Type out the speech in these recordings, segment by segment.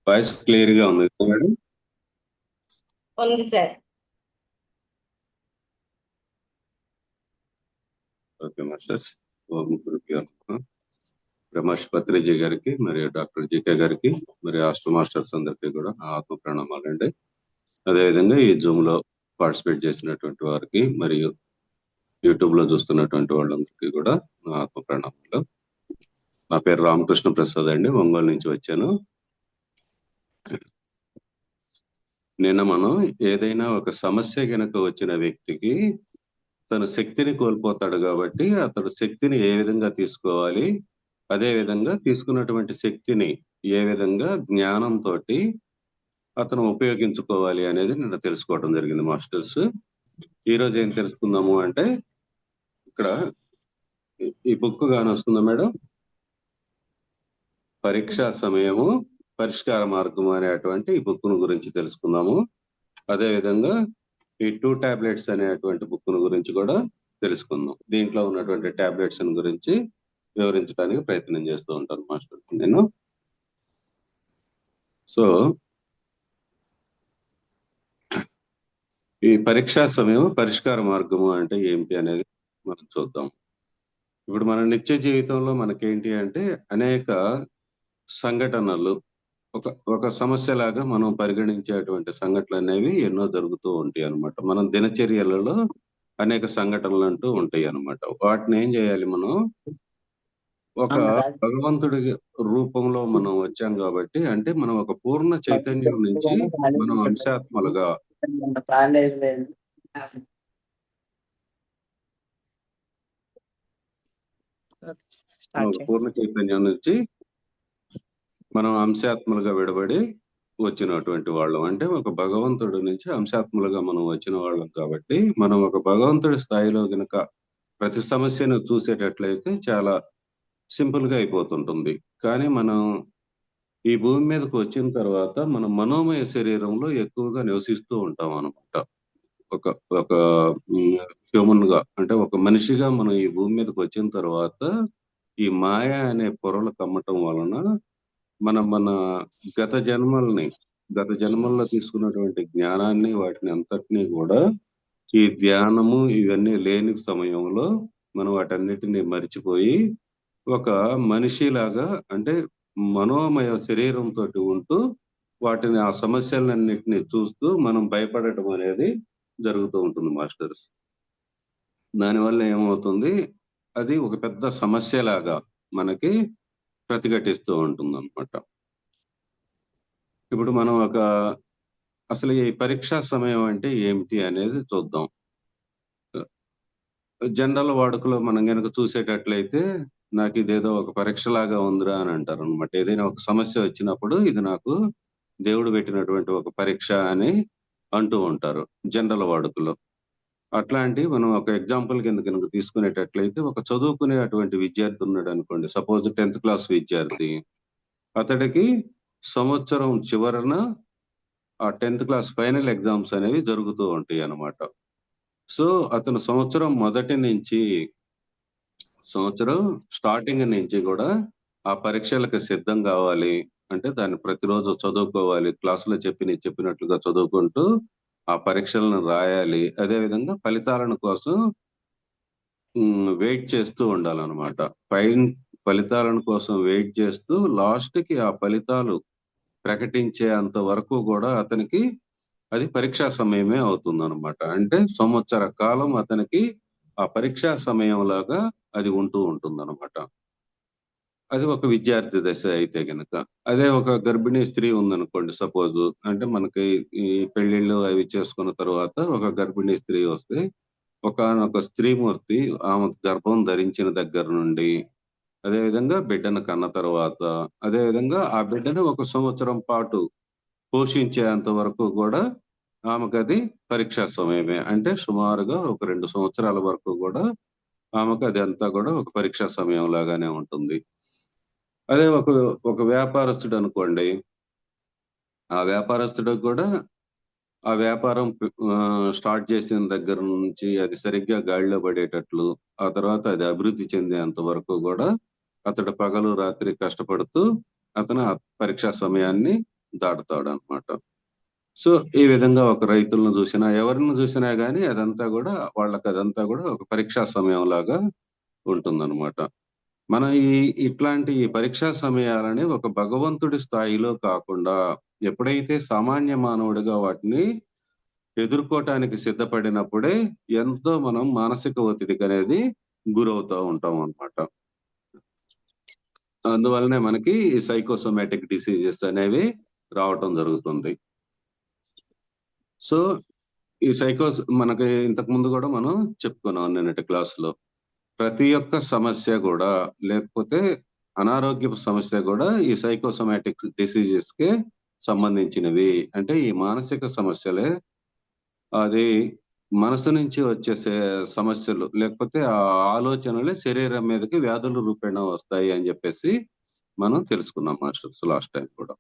Voice clear గా ఉంది madam. ఉంది సార్. Okay masters. ఓం గురుభ్యో నమః. రమేష్ పత్రిజీ గారికి మరియు డాక్టర్ జీకే గారికి మరియు హాస్టల్ మాస్టర్స్ అందరికీ కూడా నా ఆత్మ ప్రణామాలండి. అదేవిధంగా ఈ జూమ్ లో పార్టిసిపేట్ చేసినటువంటి వారికి మరియు యూట్యూబ్ లో చూస్తున్నటువంటి వాళ్ళందరికీ కూడా నా ఆత్మ ప్రణామాలు. నా పేరు రామకృష్ణ ప్రసాద్ అండి, ఒంగోలు నుంచి వచ్చాను. నిన్న మనం ఏదైనా ఒక సమస్య గనక వచ్చిన వ్యక్తికి తన శక్తిని కోల్పోతాడు కాబట్టి అతడు శక్తిని ఏ విధంగా తీసుకోవాలి, అదే విధంగా తీసుకున్నటువంటి శక్తిని ఏ విధంగా జ్ఞానంతో అతను ఉపయోగించుకోవాలి అనేది నిన్న తెలుసుకోవడం జరిగింది మాస్టర్స్. ఈ రోజు ఏం తెలుసుకుందాము అంటే ఇక్కడ ఈ బుక్ గాని వస్తుందా మేడం, పరీక్షా సమయము పరిష్కార మార్గము అనేటువంటి ఈ బుక్ గురించి తెలుసుకుందాము. అదే విధంగా ఈ 2 టాబ్లెట్స్ అనేటువంటి బుక్ గురించి కూడా తెలుసుకుందాం. దీంట్లో ఉన్నటువంటి టాబ్లెట్స్ గురించి వివరించడానికి ప్రయత్నం చేస్తూ ఉంటాను మాస్టర్ నేను. సో ఈ పరీక్షా సమయం పరిష్కార మార్గము అంటే ఏమిటి అనేది మనం చూద్దాం. ఇప్పుడు మన నిత్య జీవితంలో మనకేంటి అంటే అనేక సంఘటనలు ఒక సమస్యలాగా మనం పరిగణించేటువంటి సంఘటనలు అనేవి ఎన్నో జరుగుతూ ఉంటాయి అన్నమాట. మనం దినచర్యలలో అనేక సంఘటనలు అంటూ ఉంటాయి అన్నమాట. వాటిని ఏం చేయాలి, మనం ఒక భగవంతుడి రూపంలో మనం వచ్చాం కాబట్టి, అంటే మనం ఒక పూర్ణ చైతన్యం నుంచి మనం అంశాత్మలుగా పూర్ణ చైతన్యం నుంచి మనం అంశాత్మలుగా విడబడి వచ్చినటువంటి వాళ్ళం. అంటే ఒక భగవంతుడి నుంచి అంశాత్మలుగా మనం వచ్చిన వాళ్ళం కాబట్టి, మనం ఒక భగవంతుడి స్థాయిలో గనక ప్రతి సమస్యను చూసేటట్లయితే చాలా సింపుల్ గా అయిపోతుంటుంది. కానీ మనం ఈ భూమి మీదకి వచ్చిన తర్వాత మన మనోమయ శరీరంలో ఎక్కువగా నివసిస్తూ ఉంటాం అనమాట. ఒక ఒక హ్యూమన్ గా, అంటే ఒక మనిషిగా మనం ఈ భూమి మీదకి వచ్చిన తర్వాత ఈ మాయ అనే పొరలు కమ్మటం వలన మన గత జన్మల్లో తీసుకున్నటువంటి జ్ఞానాన్ని, వాటిని అంతటినీ కూడా ఈ ధ్యానము ఇవన్నీ లేని సమయంలో మనం వాటన్నిటిని మరిచిపోయి ఒక మనిషిలాగా, అంటే మనోమయ శరీరంతో ఉంటూ వాటిని, ఆ సమస్యలన్నిటిని చూస్తూ మనం భయపడటం అనేది జరుగుతూ ఉంటుంది మాస్టర్స్. దానివల్ల ఏమవుతుంది, అది ఒక పెద్ద సమస్యలాగా మనకి ప్రతిఘటిస్తూ ఉంటుంది అనమాట. ఇప్పుడు మనం అసలు ఈ పరీక్షా సమయం అంటే ఏమిటి అనేది చూద్దాం. జనరల్ వాడుకలో మనం కనుక చూసేటట్లయితే, నాకు ఇదేదో ఒక పరీక్షలాగా ఉందిరా అని అంటారు అనమాట. ఏదైనా ఒక సమస్య వచ్చినప్పుడు ఇది నాకు దేవుడు పెట్టినటువంటి ఒక పరీక్ష అని అంటూ ఉంటారు జనరల్ వాడుకలో. అట్లాంటి మనం ఒక ఎగ్జాంపుల్ కింద కనుక తీసుకునేటట్లయితే, ఒక చదువుకునేటువంటి విద్యార్థి ఉన్నాడు అనుకోండి, సపోజ్ 10th క్లాస్ విద్యార్థి. అతడికి సంవత్సరం చివరన ఆ 10th క్లాస్ ఫైనల్ ఎగ్జామ్స్ అనేవి జరుగుతూ ఉంటాయి అన్నమాట. సో అతను సంవత్సరం స్టార్టింగ్ నుంచి కూడా ఆ పరీక్షలకు సిద్ధం కావాలి. అంటే దాన్ని ప్రతిరోజు చదువుకోవాలి, క్లాసులో చెప్పినట్లుగా చదువుకుంటూ ఆ పరీక్షలను రాయాలి. అదేవిధంగా ఫలితాలను కోసం వెయిట్ చేస్తూ ఉండాలన్నమాట. ఫలితాలను కోసం వెయిట్ చేస్తూ లాస్ట్ కి ఆ ఫలితాలు ప్రకటించేంత వరకు కూడా అతనికి అది పరీక్షా సమయమే అవుతుంది అనమాట. అంటే సంవత్సర కాలం అతనికి ఆ పరీక్షా సమయం లాగా అది ఉంటూ ఉంటుంది అనమాట. అది ఒక విద్యార్థి దశ అయితే గనక. అదే ఒక గర్భిణీ స్త్రీ ఉందనుకోండి సపోజ్, అంటే మనకి ఈ పెళ్లిళ్ళు అవి చేసుకున్న తర్వాత ఒక గర్భిణీ స్త్రీ వస్తే, ఒకానొక స్త్రీమూర్తి ఆమె గర్భం ధరించిన దగ్గర నుండి, అదేవిధంగా బిడ్డను కన్న తర్వాత, అదేవిధంగా ఆ బిడ్డను ఒక సంవత్సరం పాటు పోషించేంత వరకు కూడా ఆమెకు అది పరీక్షా సమయమే. అంటే సుమారుగా ఒక 2 సంవత్సరాల వరకు కూడా ఆమెకు అది అంతా కూడా ఒక పరీక్షా సమయం లాగానే ఉంటుంది. అదే ఒక వ్యాపారస్తుడు అనుకోండి, ఆ వ్యాపారస్తుడికి కూడా ఆ వ్యాపారం స్టార్ట్ చేసిన దగ్గర నుంచి అది సరిగ్గా గాడిలో పడేటట్లు, ఆ తర్వాత అది అభివృద్ధి చెందేంత వరకు కూడా అతడు పగలు రాత్రి కష్టపడుతూ అతను ఆ పరీక్షా సమయాన్ని దాటుతాడు అనమాట. సో ఈ విధంగా ఒక రైతులను చూసినా ఎవరిని చూసినా గానీ అదంతా కూడా వాళ్ళకి ఒక పరీక్షా సమయం లాగా ఉంటుందన్నమాట. మనం ఇట్లాంటి ఈ పరీక్షా సమయాలని ఒక భగవంతుడి స్థాయిలో కాకుండా ఎప్పుడైతే సామాన్య మానవుడిగా వాటిని ఎదుర్కోవటానికి సిద్ధపడినప్పుడే ఎంతో మనం మానసిక ఒత్తిడికి అనేది గురవుతూ ఉంటాం అన్నమాట. అందువల్లనే మనకి ఈ సైకోసోమాటిక్ డిసీజెస్ అనేవి రావటం జరుగుతుంది. సో ఈ మనకి ఇంతకు ముందు కూడా మనం చెప్పుకున్నాం నిన్నటి క్లాసులో. ప్రతి ఒక్క సమస్య కూడా లేకపోతే అనారోగ్యపు సమస్య కూడా ఈ సైకోసోమాటిక్ డిసీజెస్ కే సంబంధించినవి. అంటే ఈ మానసిక సమస్యలే అది మనసు నుంచి వచ్చే సమస్యలు లేకపోతే ఆ ఆలోచనలే శరీరం మీదకి వ్యాధుల రూపేణా వస్తాయి అని చెప్పేసి మనం తెలుసుకున్నాం మాస్టర్స్ లాస్ట్ టైం కూడా.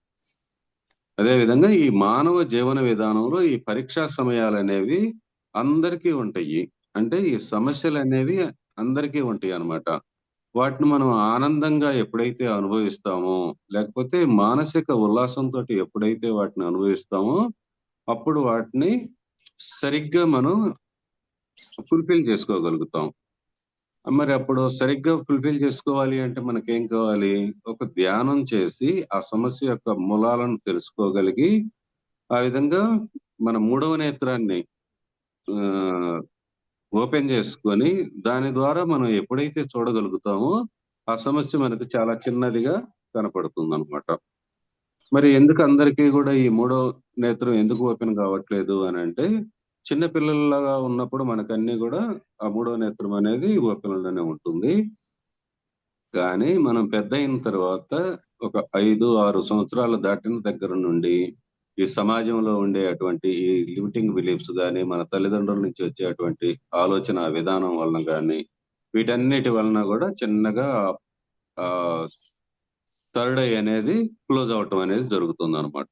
అదే విధంగా ఈ మానవ జీవన విధానంలో ఈ పరీక్షా సమయాలు అనేవి అందరికీ ఉంటాయి. అంటే ఈ సమస్యలు అనేవి అందరికీ ఉంటాయి అన్నమాట. వాటిని మనం ఆనందంగా ఎప్పుడైతే అనుభవిస్తామో లేకపోతే మానసిక ఉల్లాసంతో ఎప్పుడైతే వాటిని అనుభవిస్తామో అప్పుడు వాటిని సరిగ్గా మనం ఫుల్ఫిల్ చేసుకోగలుగుతాం. మరి అప్పుడు సరిగ్గా ఫుల్ఫిల్ చేసుకోవాలి అంటే మనకేం కావాలి? ఒక ధ్యానం చేసి ఆ సమస్య యొక్క మూలాలను తెలుసుకోగలిగి ఆ విధంగా మన మూడవ నేత్రాన్ని ఓపెన్ చేసుకొని దాని ద్వారా మనం ఎప్పుడైతే చూడగలుగుతామో ఆ సమస్య మనకు చాలా చిన్నదిగా కనపడుతుందన్నమాట. మరి ఎందుకు అందరికీ కూడా ఈ మూడో నేత్రం ఎందుకు ఓపెన్ కావట్లేదు అని అంటే చిన్న పిల్లల్లాగా ఉన్నప్పుడు మనకన్నీ కూడా ఆ మూడో నేత్రం అనేది ఓపెన్ లోనే ఉంటుంది. కానీ మనం పెద్ద అయిన తర్వాత ఒక 5-6 సంవత్సరాలు దాటిన దగ్గర నుండి ఈ సమాజంలో ఉండే అటువంటి ఈ లిమిటింగ్ బిలీఫ్స్ గానీ మన తల్లిదండ్రుల నుంచి వచ్చేటువంటి ఆలోచన విధానం వలన గానీ వీటన్నిటి వలన కూడా చిన్నగా థర్డ్ ఐ అనేది క్లోజ్ అవటం అనేది జరుగుతుంది అనమాట.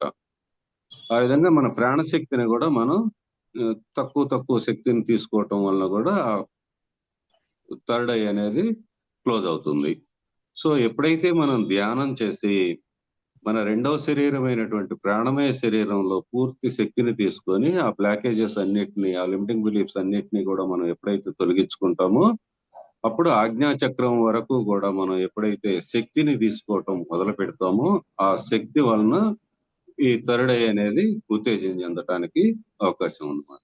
ఆ విధంగా మన ప్రాణశక్తిని కూడా మనం తక్కువ శక్తిని తీసుకోవటం వలన కూడా థర్డ్ ఐ అనేది క్లోజ్ అవుతుంది. సో ఎప్పుడైతే మనం ధ్యానం చేసి మన రెండవ శరీరమైనటువంటి ప్రాణమయ శరీరంలో పూర్తి శక్తిని తీసుకొని ఆ బ్లాకేజెస్ అన్నిటిని ఆ లిమిటింగ్ బిలీఫ్స్ అన్నిటిని కూడా మనం ఎప్పుడైతే తొలగించుకుంటామో అప్పుడు ఆజ్ఞాచక్రం వరకు కూడా మనం ఎప్పుడైతే శక్తిని తీసుకోవటం మొదలు పెడతామో ఆ శక్తి వలన ఈ థర్డ్ ఐ అనేది ఉత్తేజం చెందటానికి అవకాశం ఉందన్నమాట.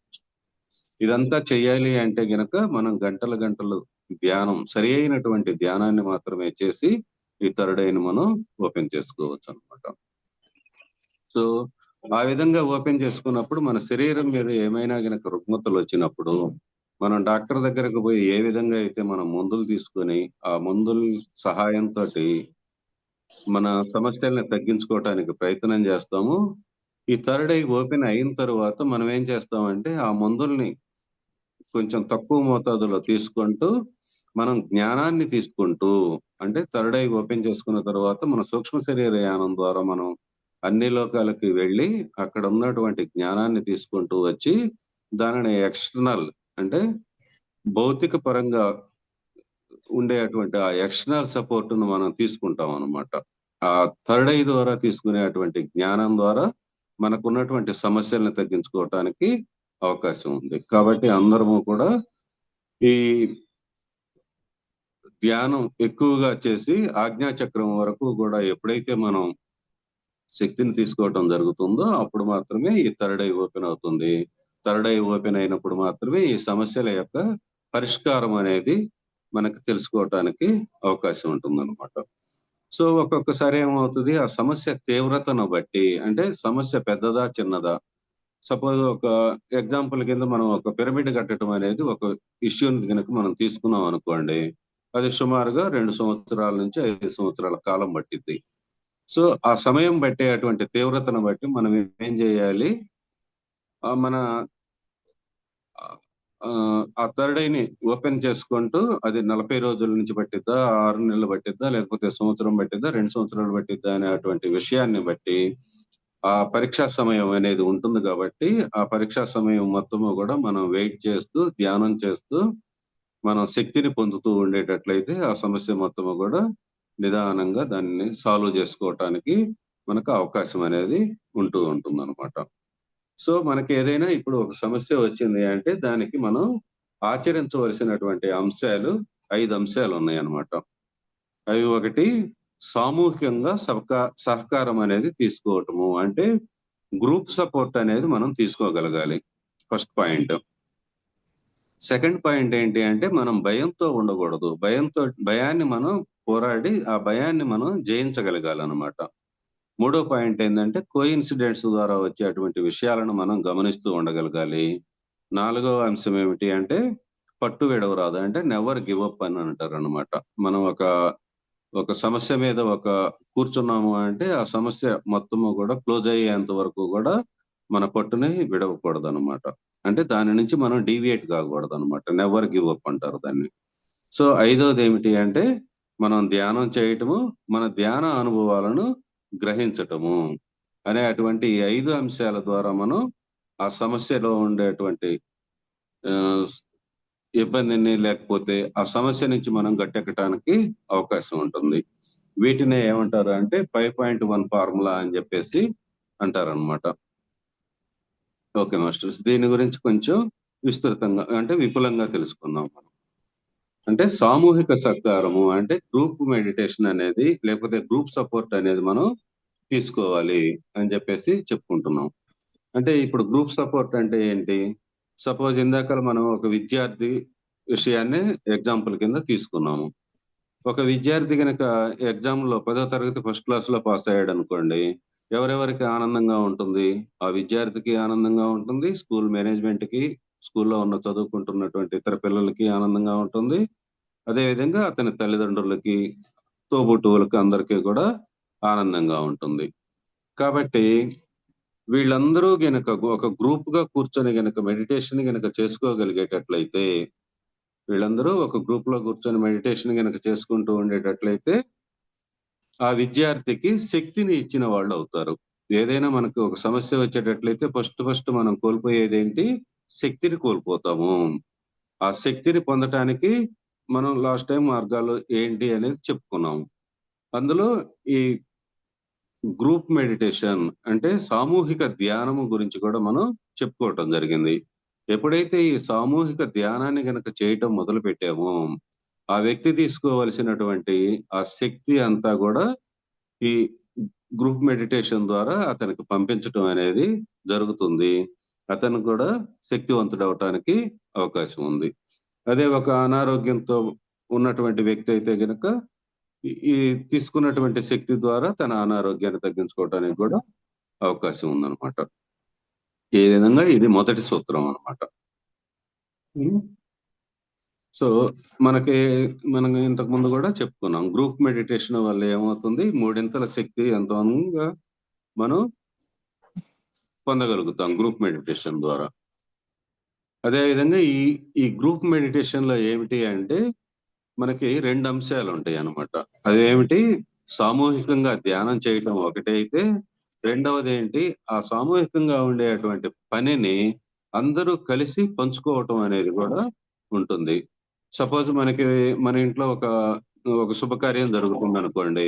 ఇదంతా చెయ్యాలి అంటే గనక మనం గంటలు ధ్యానం సరి అయినటువంటి ధ్యానాన్ని మాత్రమే చేసి ఈ థర్డ్ ఐని మనం ఓపెన్ చేసుకోవచ్చు అనమాట. సో ఆ విధంగా ఓపెన్ చేసుకున్నప్పుడు మన శరీరం మీద ఏమైనా గనక రుగ్మతలు వచ్చినప్పుడు మనం డాక్టర్ దగ్గరకు పోయి ఏ విధంగా అయితే మనం మందులు తీసుకొని ఆ మందుల సహాయంతో మన సమస్యల్ని తగ్గించుకోవటానికి ప్రయత్నం చేస్తాము. ఈ థర్డ్ ఐ ఓపెన్ అయిన తర్వాత మనం ఏం చేస్తామంటే ఆ మందుల్ని కొంచెం తక్కువ మోతాదులో తీసుకుంటూ మనం జ్ఞానాన్ని తీసుకుంటూ అంటే థర్డ్ ఐ ఓపెన్ చేసుకున్న తర్వాత మన సూక్ష్మ శరీర యానం ద్వారా మనం అన్ని లోకాలకి వెళ్ళి అక్కడ ఉన్నటువంటి జ్ఞానాన్ని తీసుకుంటూ వచ్చి దానిని ఎక్స్టర్నల్ అంటే భౌతిక పరంగా ఉండేటువంటి ఆ ఎక్స్టర్నల్ సపోర్ట్ ను మనం తీసుకుంటాం అన్నమాట. ఆ థర్డ్ ఐ ద్వారా తీసుకునేటువంటి జ్ఞానం ద్వారా మనకున్నటువంటి సమస్యల్ని తగ్గించుకోవటానికి అవకాశం ఉంది. కాబట్టి అందరము కూడా ఈ ధ్యానం ఎక్కువగా చేసి ఆజ్ఞాచక్రం వరకు కూడా ఎప్పుడైతే మనం శక్తిని తీసుకోవటం జరుగుతుందో అప్పుడు మాత్రమే ఈ థర్డ్ ఐ ఓపెన్ అవుతుంది. థర్డ్ ఐ ఓపెన్ అయినప్పుడు మాత్రమే ఈ సమస్యల యొక్క పరిష్కారం అనేది మనకు తెలుసుకోవటానికి అవకాశం ఉంటుందన్నమాట. సో ఒక్కొక్కసారి ఏమవుతుంది ఆ సమస్య తీవ్రతను బట్టి అంటే సమస్య పెద్దదా చిన్నదా సపోజ్ ఒక ఎగ్జాంపుల్ కింద మనం ఒక పిరమిడ్ కట్టడం అనేది ఒక ఇష్యూని కనుక మనం తీసుకున్నాం అనుకోండి అది సుమారుగా 2 సంవత్సరాల నుంచి 5 సంవత్సరాల కాలం పట్టింది. సో ఆ సమయం బట్టే అటువంటి తీవ్రతను బట్టి మనం ఏం చేయాలి మన ఆ థర్డ్ ఐని ఓపెన్ చేసుకుంటూ అది 40 రోజుల నుంచి పట్టిద్దా 6 నెలలు పట్టిద్దా లేకపోతే సంవత్సరం పట్టిద్దా 2 సంవత్సరాలు పట్టిద్దా అనేటువంటి విషయాన్ని బట్టి ఆ పరీక్షా సమయం అనేది ఉంటుంది కాబట్టి ఆ పరీక్షా సమయం మొత్తము కూడా మనం వెయిట్ చేస్తూ ధ్యానం చేస్తూ మనం శక్తిని పొందుతూ ఉండేటట్లయితే ఆ సమస్య మొత్తము కూడా నిదానంగా దాన్ని సాల్వ్ చేసుకోవటానికి మనకు అవకాశం అనేది ఉంటూ ఉంటుంది అనమాట. సో మనకి ఏదైనా ఇప్పుడు ఒక సమస్య వచ్చింది అంటే దానికి మనం ఆచరించవలసినటువంటి అంశాలు 5 అంశాలు ఉన్నాయన్నమాట. అవి ఒకటి సామూహికంగా సహకారం అనేది తీసుకోవటము. అంటే గ్రూప్ సపోర్ట్ అనేది మనం తీసుకోగలగాలి. First point. సెకండ్ పాయింట్ ఏంటి అంటే మనం భయంతో ఉండకూడదు. భయాన్ని మనం పోరాడి ఆ భయాన్ని మనం జయించగలగాలన్నమాట. మూడో పాయింట్ ఏందంటే కోయిన్సిడెంట్స్ ద్వారా వచ్చేటువంటి విషయాలను మనం గమనిస్తూ ఉండగలగాలి. నాలుగవ అంశం ఏమిటి అంటే పట్టు విడవరాదు. అంటే నెవర్ గివ్ అప్ అని అంటారన్నమాట. మనం ఒక సమస్య మీద కూర్చున్నాము అంటే ఆ సమస్య మొత్తము కూడా క్లోజ్ అయ్యేంత వరకు కూడా మన పట్టుని విడవకూడదన్నమాట. అంటే దాని నుంచి మనం డీవియేట్ కాకూడదన్నమాట. నెవర్ గివ్ అప్ అంటారు దాన్ని. సో ఐదవది ఏమిటి అంటే మనం ధ్యానం చేయటము, మన ధ్యాన అనుభవాలను గ్రహించటము అనే అటువంటి 5 అంశాల ద్వారా మనం ఆ సమస్యలో ఉండేటువంటి ఇబ్బందిని లేకపోతే ఆ సమస్య నుంచి మనం గట్టెక్కటానికి అవకాశం ఉంటుంది. వీటినే ఏమంటారు అంటే 5.1 ఫార్ములా అని చెప్పేసి అంటారనమాట. ఓకే మాస్టర్స్, దీని గురించి కొంచెం విస్తృతంగా అంటే విపులంగా తెలుసుకుందాం మనం. అంటే సామూహిక సహకారము అంటే గ్రూప్ మెడిటేషన్ అనేది లేకపోతే గ్రూప్ సపోర్ట్ అనేది మనం తీసుకోవాలి అని చెప్పేసి చెప్పుకుంటున్నాం. అంటే ఇప్పుడు గ్రూప్ సపోర్ట్ అంటే ఏంటి? సపోజ్ ఇందాక మనం ఒక విద్యార్థి విషయాన్ని ఎగ్జాంపుల్ కింద తీసుకున్నాము. ఒక విద్యార్థి కనుక ఎగ్జామ్ లో 10వ తరగతి ఫస్ట్ క్లాస్ లో పాస్ అయ్యాడు అనుకోండి, ఎవరెవరికి ఆనందంగా ఉంటుంది? ఆ విద్యార్థికి ఆనందంగా ఉంటుంది, స్కూల్ మేనేజ్మెంట్ కి, స్కూల్లో ఉన్న చదువుకుంటున్నటువంటి ఇతర పిల్లలకి ఆనందంగా ఉంటుంది. అదే విధంగా అతని తల్లిదండ్రులకి, తోబుట్టువులకి అందరికీ కూడా ఆనందంగా ఉంటుంది. కాబట్టి వీళ్ళందరూ గనక ఒక గ్రూప్ గా కూర్చొని గనక మెడిటేషన్ గనక చేసుకోగలిగేటట్లయితే, వీళ్ళందరూ ఒక గ్రూప్ లో కూర్చొని మెడిటేషన్ గనక చేసుకుంటూ ఉండేటట్లయితే ఆ విద్యార్థికి శక్తిని ఇచ్చిన వాళ్ళు అవుతారు. ఏదైనా మనకు ఒక సమస్య వచ్చేటట్లయితే ఫస్ట్ మనం కోల్పోయేది ఏంటి? శక్తిని కోల్పోతాము. ఆ శక్తిని పొందటానికి మనం లాస్ట్ టైం మార్గాలు ఏంటి అనేది చెప్పుకున్నాం. అందులో ఈ గ్రూప్ మెడిటేషన్ అంటే సామూహిక ధ్యానము గురించి కూడా మనం చెప్పుకోవటం జరిగింది. ఎప్పుడైతే ఈ సామూహిక ధ్యానాన్ని గనక చేయటం మొదలు పెట్టామో ఆ వ్యక్తి తీసుకోవలసినటువంటి ఆ శక్తి అంతా కూడా ఈ గ్రూప్ మెడిటేషన్ ద్వారా అతనికి పంపించటం అనేది జరుగుతుంది. అతను కూడా శక్తివంతుడు అవటానికి అవకాశం ఉంది. అదే ఒక అనారోగ్యంతో ఉన్నటువంటి వ్యక్తి అయితే గనక ఈ తీసుకున్నటువంటి శక్తి ద్వారా తన అనారోగ్యాన్ని తగ్గించుకోవటానికి కూడా అవకాశం ఉందన్నమాట. ఈ విధంగా ఇది మొదటి సూత్రం అన్నమాట. సో మనం ఇంతకు ముందు కూడా చెప్పుకున్నాం, గ్రూప్ మెడిటేషన్ వల్ల ఏమవుతుంది? 3 శక్తి ఎంతగా మనం పొందగలుగుతాం గ్రూప్ మెడిటేషన్ ద్వారా. అదే విధంగా ఈ గ్రూప్ మెడిటేషన్ లో ఏమిటి అంటే మనకి 2 అంశాలు ఉంటాయి అన్నమాట. అదేమిటి? సామూహికంగా ధ్యానం చేయటం ఒకటైతే, రెండవది ఏంటి? ఆ సామూహికంగా ఉండేటువంటి పనిని అందరూ కలిసి పంచుకోవటం అనేది కూడా ఉంటుంది. సపోజ్ మన ఇంట్లో ఒక శుభకార్యం జరుగుతుంది అనుకోండి.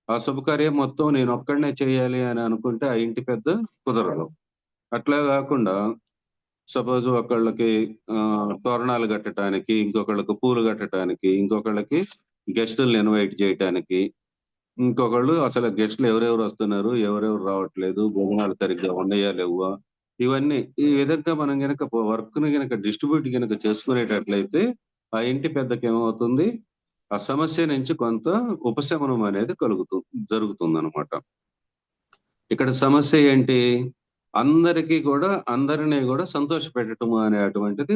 ఆ శుభకార్యం మొత్తం నేను ఒక్కడనే చేయాలి అని అనుకుంటే ఆ ఇంటి పెద్ద కుదరదు. అట్లా కాకుండా సపోజ్ ఒకళ్ళకి తోరణాలు కట్టడానికి, ఇంకొకళ్ళకి పూలు కట్టడానికి, ఇంకొకళ్ళకి గెస్టులను ఇన్వైట్ చేయటానికి, ఇంకొకళ్ళు అసలు గెస్టులు ఎవరెవరు వస్తున్నారు, ఎవరెవరు రావట్లేదు, భోజనాలు సరిగ్గా ఉన్నాయా లేవా, ఇవన్నీ ఈ విధంగా మనం గనక వర్క్ ని గనక డిస్ట్రిబ్యూట్ గనక చేసుకునేటట్లయితే ఆ ఇంటి పెద్దకి ఏమవుతుంది? ఆ సమస్య నుంచి కొంత ఉపశమనం అనేది జరుగుతుంది అనమాట. ఇక్కడ సమస్య ఏంటి? అందరినీ కూడా సంతోష పెట్టడం అనేటువంటిది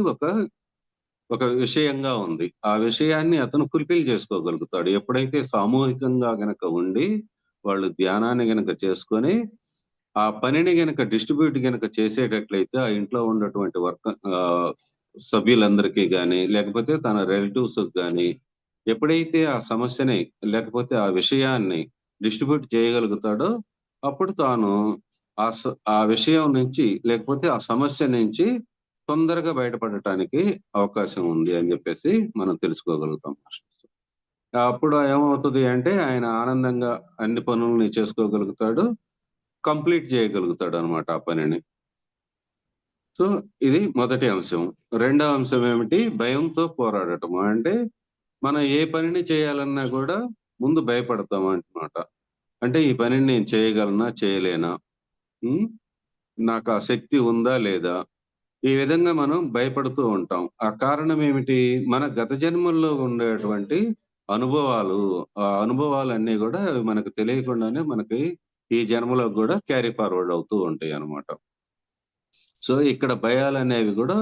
ఒక విషయంగా ఉంది. ఆ విషయాన్ని అతను ఫుల్ఫిల్ చేసుకోగలుగుతాడు. ఎప్పుడైతే సామూహికంగా గనక ఉండి వాళ్ళు ధ్యానాన్ని గనక చేసుకొని ఆ పనిని గనక డిస్ట్రిబ్యూట్ గనక చేసేటట్లయితే ఆ ఇంట్లో ఉన్నటువంటి సభ్యులందరికీ గాని లేకపోతే తన రిలేటివ్స్ గాని ఎప్పుడైతే ఆ సమస్యని లేకపోతే ఆ విషయాన్ని డిస్ట్రిబ్యూట్ చేయగలుగుతాడో అప్పుడు తాను ఆ విషయం నుంచి లేకపోతే ఆ సమస్య నుంచి తొందరగా బయటపడటానికి అవకాశం ఉంది అని చెప్పేసి మనం తెలుసుకోగలుగుతాం. అప్పుడు ఏమవుతుంది అంటే ఆయన ఆనందంగా అన్ని పనుల్ని చేసుకోగలుగుతాడు, కంప్లీట్ చేయగలుగుతాడు అనమాట ఆ పనిని. సో ఇది మొదటి అంశం. రెండవ అంశం ఏమిటి? భయంతో పోరాడటం. అంటే మనం ఏ పనిని చేయాలన్నా కూడా ముందు భయపడతాం అన్నమాట. అంటే ఈ పనిని నేను చేయగలనా? చేయలేనా? హ్మ్. నాకు ఆ శక్తి ఉందా? లేదా? ఈ విధంగా మనం భయపడుతూ ఉంటాం. ఆ కారణం ఏమిటి? మన గత జన్మల్లో ఉండేటువంటి అనుభవాలు, ఆ అనుభవాలన్నీ గూడా అవి మనకు తెలియకుండానే మనకి ఈ జన్మలో గూడా క్యారీ ఫార్వర్డ్ అవుతూ ఉంటాయన్నమాట. సో, ఇక్కడ భయాలనేవి గూడా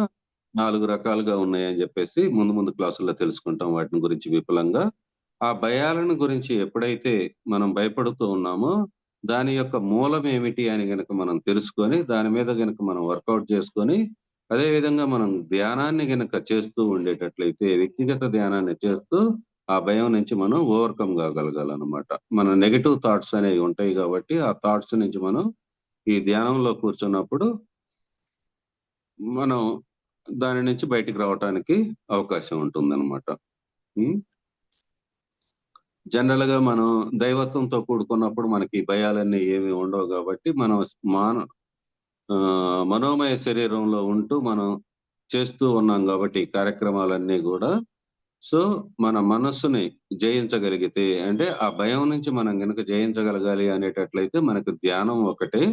4 రకాలుగా ఉన్నాయని జెప్పేసి ముందు ముందు క్లాసుల్లో తెలుసుకుంటాం వాటిని గురించి విపులంగా. ఆ భయాలను గురించి ఎప్పుడైతే మనం భయపడుతూ ఉన్నామో, దాని యొక్క మూలం ఏమిటి అని గనక మనం తెలుసుకొని, దాని మీద గనక మనం వర్కౌట్ చేసుకొని, అదే విధంగా మనం ధ్యానాన్ని గనక చేస్తూ ఉండేటట్లయితే, వ్యక్తిగత ధ్యానాన్ని చేస్తూ, ఆ భయం నుంచి మనం ఓవర్‌కమ్ కాగలగాలనమాట. మన నెగెటివ్ థాట్స్ అనేవి ఉంటాయి గాబట్టి, ఆ థాట్స్ నుంచి మనం ఈ ధ్యానంలో కూర్చున్నప్పుడు మనం దాని నుంచి బయటికి రావటానికి అవకాశం ఉంటుందనమాట. హ్మ్. జనరల్‌గా మనం దైవత్వంతో కూడుకున్నప్పుడు మనకి ఈ భయాలన్నీ ఏమి ఉండవు గాబట్టి, మనం మనోమయ శరీరంలో ఉంటూ మనం చేస్తూ ఉన్నాం గాబట్టి ఈ కార్యక్రమాలన్నీ గూడా, సో, మన మనస్సుని జయించగలిగితే అంటే ఆ భయం నుంచి మనం గనక జయించగలగాలి అనేటట్లయితే మనకు ధ్యానం ఒకటే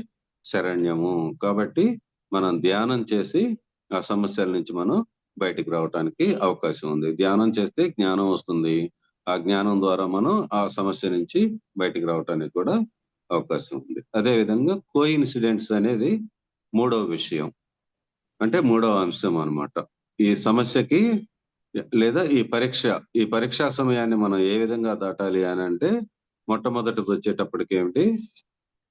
శరణ్యము. కాబట్టి మనం ధ్యానం చేసి ఆ సమస్యల నుంచి మనం బయటికి రావటానికి అవకాశం ఉంది. ధ్యానం చేస్తే జ్ఞానం వస్తుంది. ఆ జ్ఞానం ద్వారా మనం ఆ సమస్య నుంచి బయటికి రావటానికి కూడా అవకాశం ఉంది. అదే విధంగా కోయిన్సిడెంట్స్ అనేది మూడవ విషయం. అంటే మూడవ అంశం అన్నమాట. ఈ సమస్యకి లేదా ఈ పరీక్షా సమయాన్ని మనం ఏ విధంగా దాటాలి అనంటే, మొట్టమొదటిదొచ్చేటప్పటికేమిటి,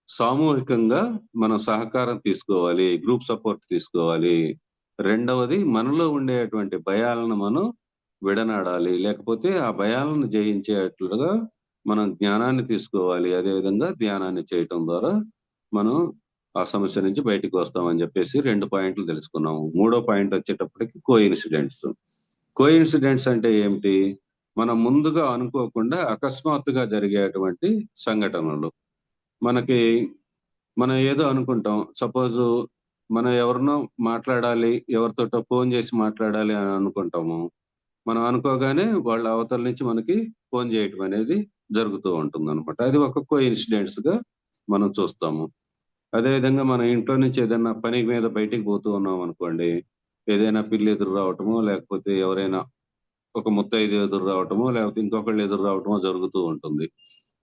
సామూహికంగా మనం సహకారం తీసుకోవాలి. గ్రూప్ సపోర్ట్ తీసుకోవాలి. రెండవది మనలో ఉండేటువంటి భయాలను మనం విడనాడాలి. లేకపోతే ఆ భయాలను జయించేట్లుగా మనం జ్ఞానాన్ని తీసుకోవాలి. అదేవిధంగా ధ్యానాన్ని చేయటం ద్వారా మనం ఆ సమస్య నుంచి బయటికి వస్తామని జెప్పేసి 2 పాయింట్లు తెలుసుకున్నాము. మూడో పాయింట్ వచ్చేటప్పటికి కోయిన్సిడెంట్స్. కోయిన్సిడెంట్స్ అంటే ఏమిటి? మనం ముందుగా అనుకోకుండా అకస్మాత్తుగా జరిగేటువంటి సంఘటనలు. మనకి మనం ఏదో అనుకుంటాం. సపోజు మనం ఎవరినో మాట్లాడాలి, ఎవరితోటో ఫోను జేసి మాట్లాడాలి అని అనుకుంటాము. మనం అనుకోగానే వాళ్ళ అవతల నుంచి మనకి ఫోను జేయటం అనేది జరుగుతూ ఉంటుందనమాట. అది ఒక కోయిన్సిడెంట్స్‌గా మనం చూస్తాము. అదే విధంగా మన ఇంట్లో నుంచి ఏదన్నా పని మీద బయటికి పోతూ ఉన్నామనుకోండి, ఏదైనా పిల్లి ఎదురు రావటమో, లేకపోతే ఎవరైనా ఒక ముత్తైదు ఎదురు రావటమో, లేకపోతే ఇంకొకళ్ళు ఎదురు రావటమో జరుగుతూ ఉంటుంది.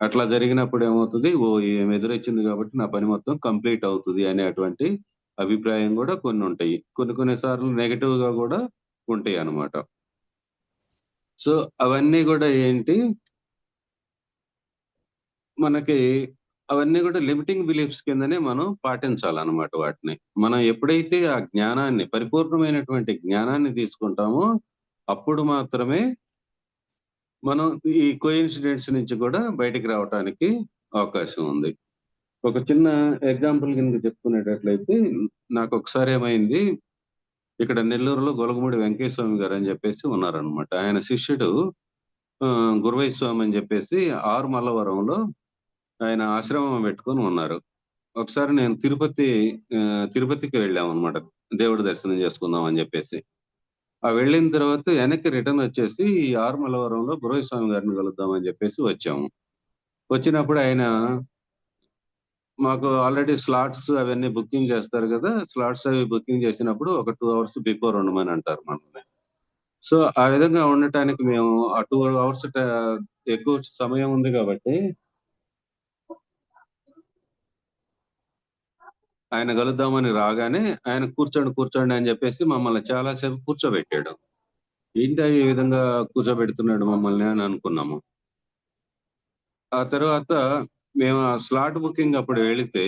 అట్లా జరిగినప్పుడు ఏమవుతది, ఓహ్! ఈమె ఎదురొచ్చింది కాబట్టి నా పని మొత్తం కంప్లీట్ అవుతది అనేటువంటి అభిప్రాయం గూడా కొన్నుంటాయి. కొన్ని కొన్ని సార్లు నెగెటివ్‌గా గూడా ఉంటాయనమాట. సో, అవన్నీ గూడా ఏంటి, మనకి అవన్నీ గూడా లిమిటింగ్ బిలీఫ్స్ కిందనే మనం పాటించాలనమాట వాటిని. మనం ఎప్పుడైతే ఆ జ్ఞానాన్ని పరిపూర్ణమైనటువంటి జ్ఞానాన్ని తీసుకుంటామో, అప్పుడు మాత్రమే మనం ఈ కోయిన్సిడెంట్స్ నుంచి కూడా బయటికి రావటానికి అవకాశం ఉంది. ఒక చిన్న ఎగ్జాంపుల్ కింద చెప్పుకునేటట్లయితే, నాకొకసారి ఏమైంది, ఇక్కడ నెల్లూరులో గొలగమూడి వెంకయ్య స్వామి గారని జెప్పేసి ఉన్నారనమాట. ఆయన శిష్యుడు గురవయ్య స్వామి అని జెప్పేసి ఆరుమల్లవరంలో ఆయన ఆశ్రమం పెట్టుకొని ఉన్నారు. ఒకసారి నేను తిరుపతికి వెళ్ళామనమాట. దేవుడి దర్శనం చేసుకుందాం అని జెప్పేసి. ఆ వెళ్ళిన తర్వాత వెనక్కి రిటర్న్ వచ్చేసి ఈ ఆరుమల్లవరంలో గురవయ్య స్వామి గారిని కలుద్దాం అని జెప్పేసి వచ్చాము. వచ్చినప్పుడు ఆయన మాకు ఆల్రెడీ స్లాట్స్ అవన్నీ బుకింగ్ చేస్తారు గదా! స్లాట్స్ అవి బుకింగ్ చేసినప్పుడు ఒక 2 అవర్స్ బిఫోర్ ఉండమని అంటారు మనల్ని. సో, ఆ విధంగా ఉండటానికి మేము ఆ 2 అవర్స్ ఎక్కువ సమయం ఉంది గాబట్టి, ఆయన కలుద్దామని రాగానే ఆయన కూర్చోండి, కూర్చోండి అని జెప్పేసి మమ్మల్ని చాలా సేపు కూర్చోబెట్టాడు. ఏంటా ఈ విధంగా కూర్చోబెడుతున్నాడు మమ్మల్ని అని అనుకున్నాము. ఆ తర్వాత మేము ఆ స్లాట్ బుకింగ్ అప్పుడు వెళితే,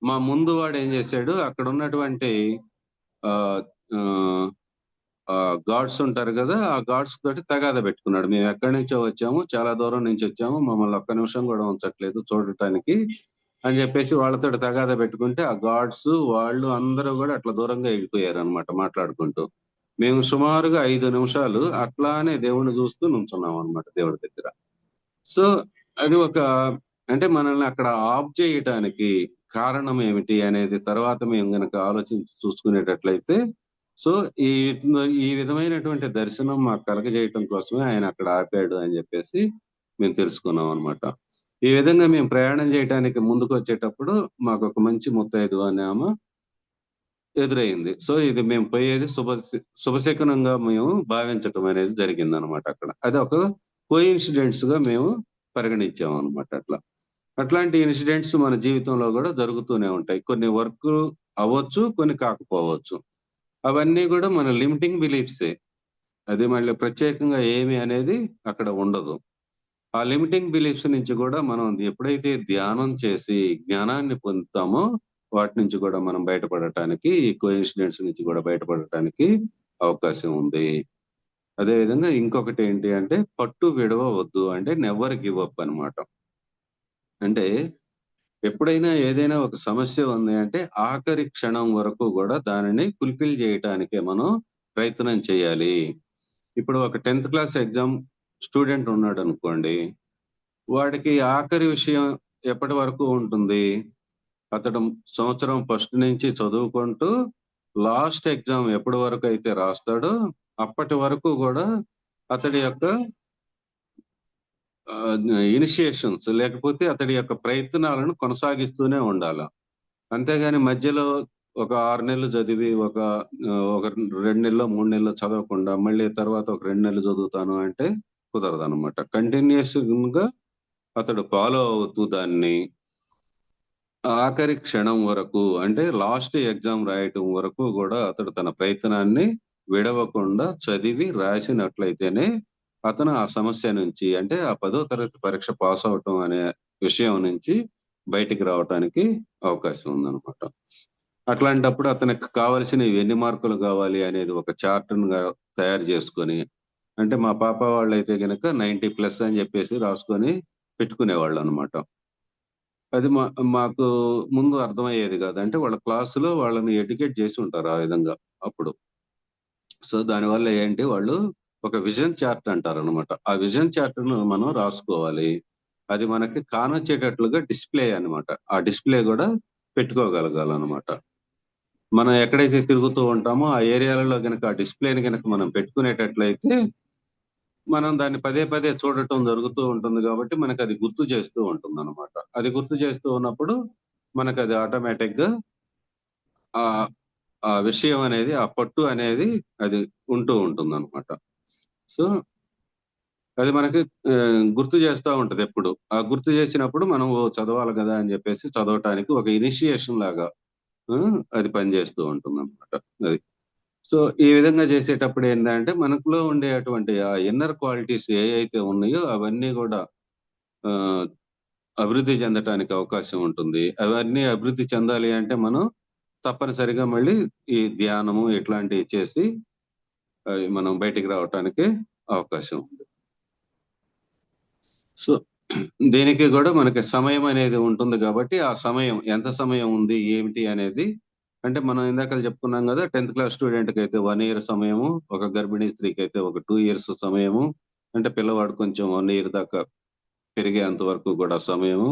మా ముందు వాడేం జేశాడు అక్కడున్నటువంటి ఆహ్, ఆహ్ గార్డ్స్ ఉంటారు గదా! ఆ గార్డ్స్ తోటి తగాదా పెట్టుకున్నాడు. మేమెక్కడి నుంచో వచ్చాము. చాలా దూరం నుంచొచ్చాము. మమ్మల్ని ఒక్క నిమిషం గూడా ఉంచట్లేదు చూడటానికి అని జెప్పేసి వాళ్ళతోటి తగాదా పెట్టుకుంటే, ఆ గార్డ్స్ వాళ్ళు అందరూ గూడా అట్లా దూరంగా ఎళ్ళిపోయారనమాట మాట్లాడుకుంటూ. మేము సుమారుగా 5 నిమిషాలు అట్లానే దేవుణ్ణి చూస్తూ నుంచున్నాం అనమాట దేవుడి దగ్గర. సో అది ఒక అంటే మనల్ని అక్కడ ఆఫ్ చేయటానికి కారణం ఏమిటి అనేది తర్వాత మేము గనక ఆలోచించి చూసుకునేటట్లయితే, సో ఈ ఈ విధమైనటువంటి దర్శనం మాకు కలగజేయటం కోసమే ఆయన అక్కడ ఆపాడు అని చెప్పేసి మేము తెలుసుకున్నాం అనమాట. ఈ విధంగా మేము ప్రయాణం చేయడానికి ముందుకు వచ్చేటప్పుడు మాకు ఒక మంచి ముత్తైదు అనే ఆమె ఎదురయింది. సో ఇది మేము పోయేది శుభశకునంగా మేము భావించటం అనేది జరిగిందనమాట అక్కడ. అది ఒక కోయిన్సిడెంట్స్ గా మేము పరిగణించామనమాట అట్లా. అట్లాంటి ఇన్సిడెంట్స్ మన జీవితంలో కూడా జరుగుతూనే ఉంటాయి. కొన్ని వర్క్ అవ్వచ్చు, కొన్ని కాకపోవచ్చు. అవన్నీ కూడా మన లిమిటింగ్ బిలీఫ్సే. అది మళ్ళీ ప్రత్యేకంగా ఏమి అనేది అక్కడ ఉండదు. ఆ లిమిటింగ్ బిలీఫ్స్ నుంచి కూడా మనం ఎప్పుడైతే ధ్యానం చేసి జ్ఞానాన్ని పొందుతామో వాటి నుంచి కూడా మనం బయటపడటానికి, ఈ కోయిన్సిడెంట్స్ నుంచి కూడా బయటపడటానికి అవకాశం ఉంది. అదేవిధంగా ఇంకొకటి ఏంటి అంటే పట్టు విడవవద్దు, అంటే నెవర్ గివ్ అప్ అనమాట. అంటే ఎప్పుడైనా ఏదైనా ఒక సమస్య ఉంది అంటే ఆఖరి క్షణం వరకు కూడా దానిని ఫుల్ఫిల్ చేయటానికే మనం ప్రయత్నం చేయాలి. ఇప్పుడు ఒక 10th క్లాస్ ఎగ్జామ్ స్టూడెంట్ ఉన్నాడు అనుకోండి, వాడికి ఆఖరి విషయం ఎప్పటి వరకు ఉంటుంది? అతడు సంవత్సరం ఫస్ట్ నుంచి చదువుకుంటూ లాస్ట్ ఎగ్జామ్ ఎప్పటి వరకు అయితే రాస్తాడో అప్పటి వరకు కూడా అతడి యొక్క ఇనిషియేషన్స్ లేకపోతే అతడి యొక్క ప్రయత్నాలను కొనసాగిస్తూనే ఉండాలి. అంతేగాని మధ్యలో ఒక 6 నెలలు చదివి ఒక 2 నెలలో 3 నెలలు చదవకుండా మళ్ళీ తర్వాత ఒక 2 నెలలు చదువుతాను అంటే కుదరదు అనమాట. కంటిన్యూస్ గా అతడు ఫాలో అవుతూ దాన్ని ఆఖరి క్షణం వరకు అంటే లాస్ట్ ఎగ్జామ్ రాయటం వరకు కూడా అతడు తన ప్రయత్నాన్ని విడవకుండా చదివి రాసినట్లయితేనే అతను ఆ సమస్య నుంచి అంటే ఆ 10వ తరగతి పరీక్ష పాస్ అవటం అనే విషయం నుంచి బయటికి రావటానికి అవకాశం ఉందన్నమాట. అట్లాంటప్పుడు అతనికి కావలసినవి ఎన్ని మార్కులు కావాలి అనేది ఒక చార్ట్‌గా తయారు చేసుకొని, అంటే మా పాప వాళ్ళైతే గనక 90+ అని చెప్పేసి రాసుకొని పెట్టుకునేవాళ్ళనమాట. అది మాకు ముందు అర్థమయ్యేది కాదు. అంటే వాళ్ళ క్లాసులో వాళ్ళని ఎడ్యుకేట్ చేసి ఉంటారు ఆ విధంగా అప్పుడు. సో దానివల్ల ఏంటి వాళ్ళు ఒక విజన్ చార్ట్ అంటారనమాట. ఆ విజన్ చార్ట్‌ను మనం రాసుకోవాలి. అది మనకి కానొచ్చేటట్లుగా డిస్‌ప్లే అన్నమాట. ఆ డిస్‌ప్లే కూడా పెట్టుకోగలగాలనమాట. మనం ఎక్కడైతే తిరుగుతూ ఉంటామో ఆ ఏరియాలలో గనక ఆ డిస్‌ప్లేని గనక మనం పెట్టుకునేటట్లయితే, మనం దాన్ని పదే పదే చూడటం జరుగుతూ ఉంటుంది కాబట్టి మనకది గుర్తు చేస్తూ ఉంటుందనమాట. అది గుర్తు చేస్తూ ఉన్నప్పుడు మనకది ఆటోమేటిక్‌గా ఆహ్, ఆ విషయం అనేది, ఆ పట్టు అనేది అది ఉంటూ ఉంటుందనమాట. సో, అది మనకి గుర్తు చేస్తా ఉంటదెప్పుడు. ఆ గుర్తు చేసినప్పుడు మనం ఓహ్! చదవాలి గదా! అని జెప్పేసి చదవటానికి ఒక ఇనిషియేషన్ లాగా అది పనిచేస్తూ ఉంటుందనమాట. అది. సో, ఈ విధంగా చేసేటప్పుడు ఏందంటే, మనకులో ఉండేటువంటి ఆ ఇన్నర్ క్వాలిటీస్ ఏయైతే ఉన్నాయో అవన్నీ గూడా ఆహ్, అభివృద్ధి చెందటానికి అవకాశం ఉంటుంది. అవన్నీ అభివృద్ధి చెందాలి అంటే మనం తప్పనిసరిగా మళ్ళీ ఈ ధ్యానము ఇట్లాంటివి చేసి మనం బయటికి రావటానికి అవకాశం ఉంది. సో, దీనికి గూడా మనకి సమయం అనేది ఉంటుంది గాబట్టి, ఆ సమయం ఎంత సమయం ఉంది, ఏమిటి అనేది అంటే మనం ఇందాకల చెప్పుకున్నాం గదా! 10th క్లాస్ స్టూడెంట్‌కైతే 1 ఇయర్ సమయము, ఒక గర్భిణీ స్త్రీకైతే ఒక 2 ఇయర్స్ సమయము, అంటే పిల్లవాడు కొంచెం 1 ఇయర్ దాకా పెరిగేంత వరకు గూడా సమయము,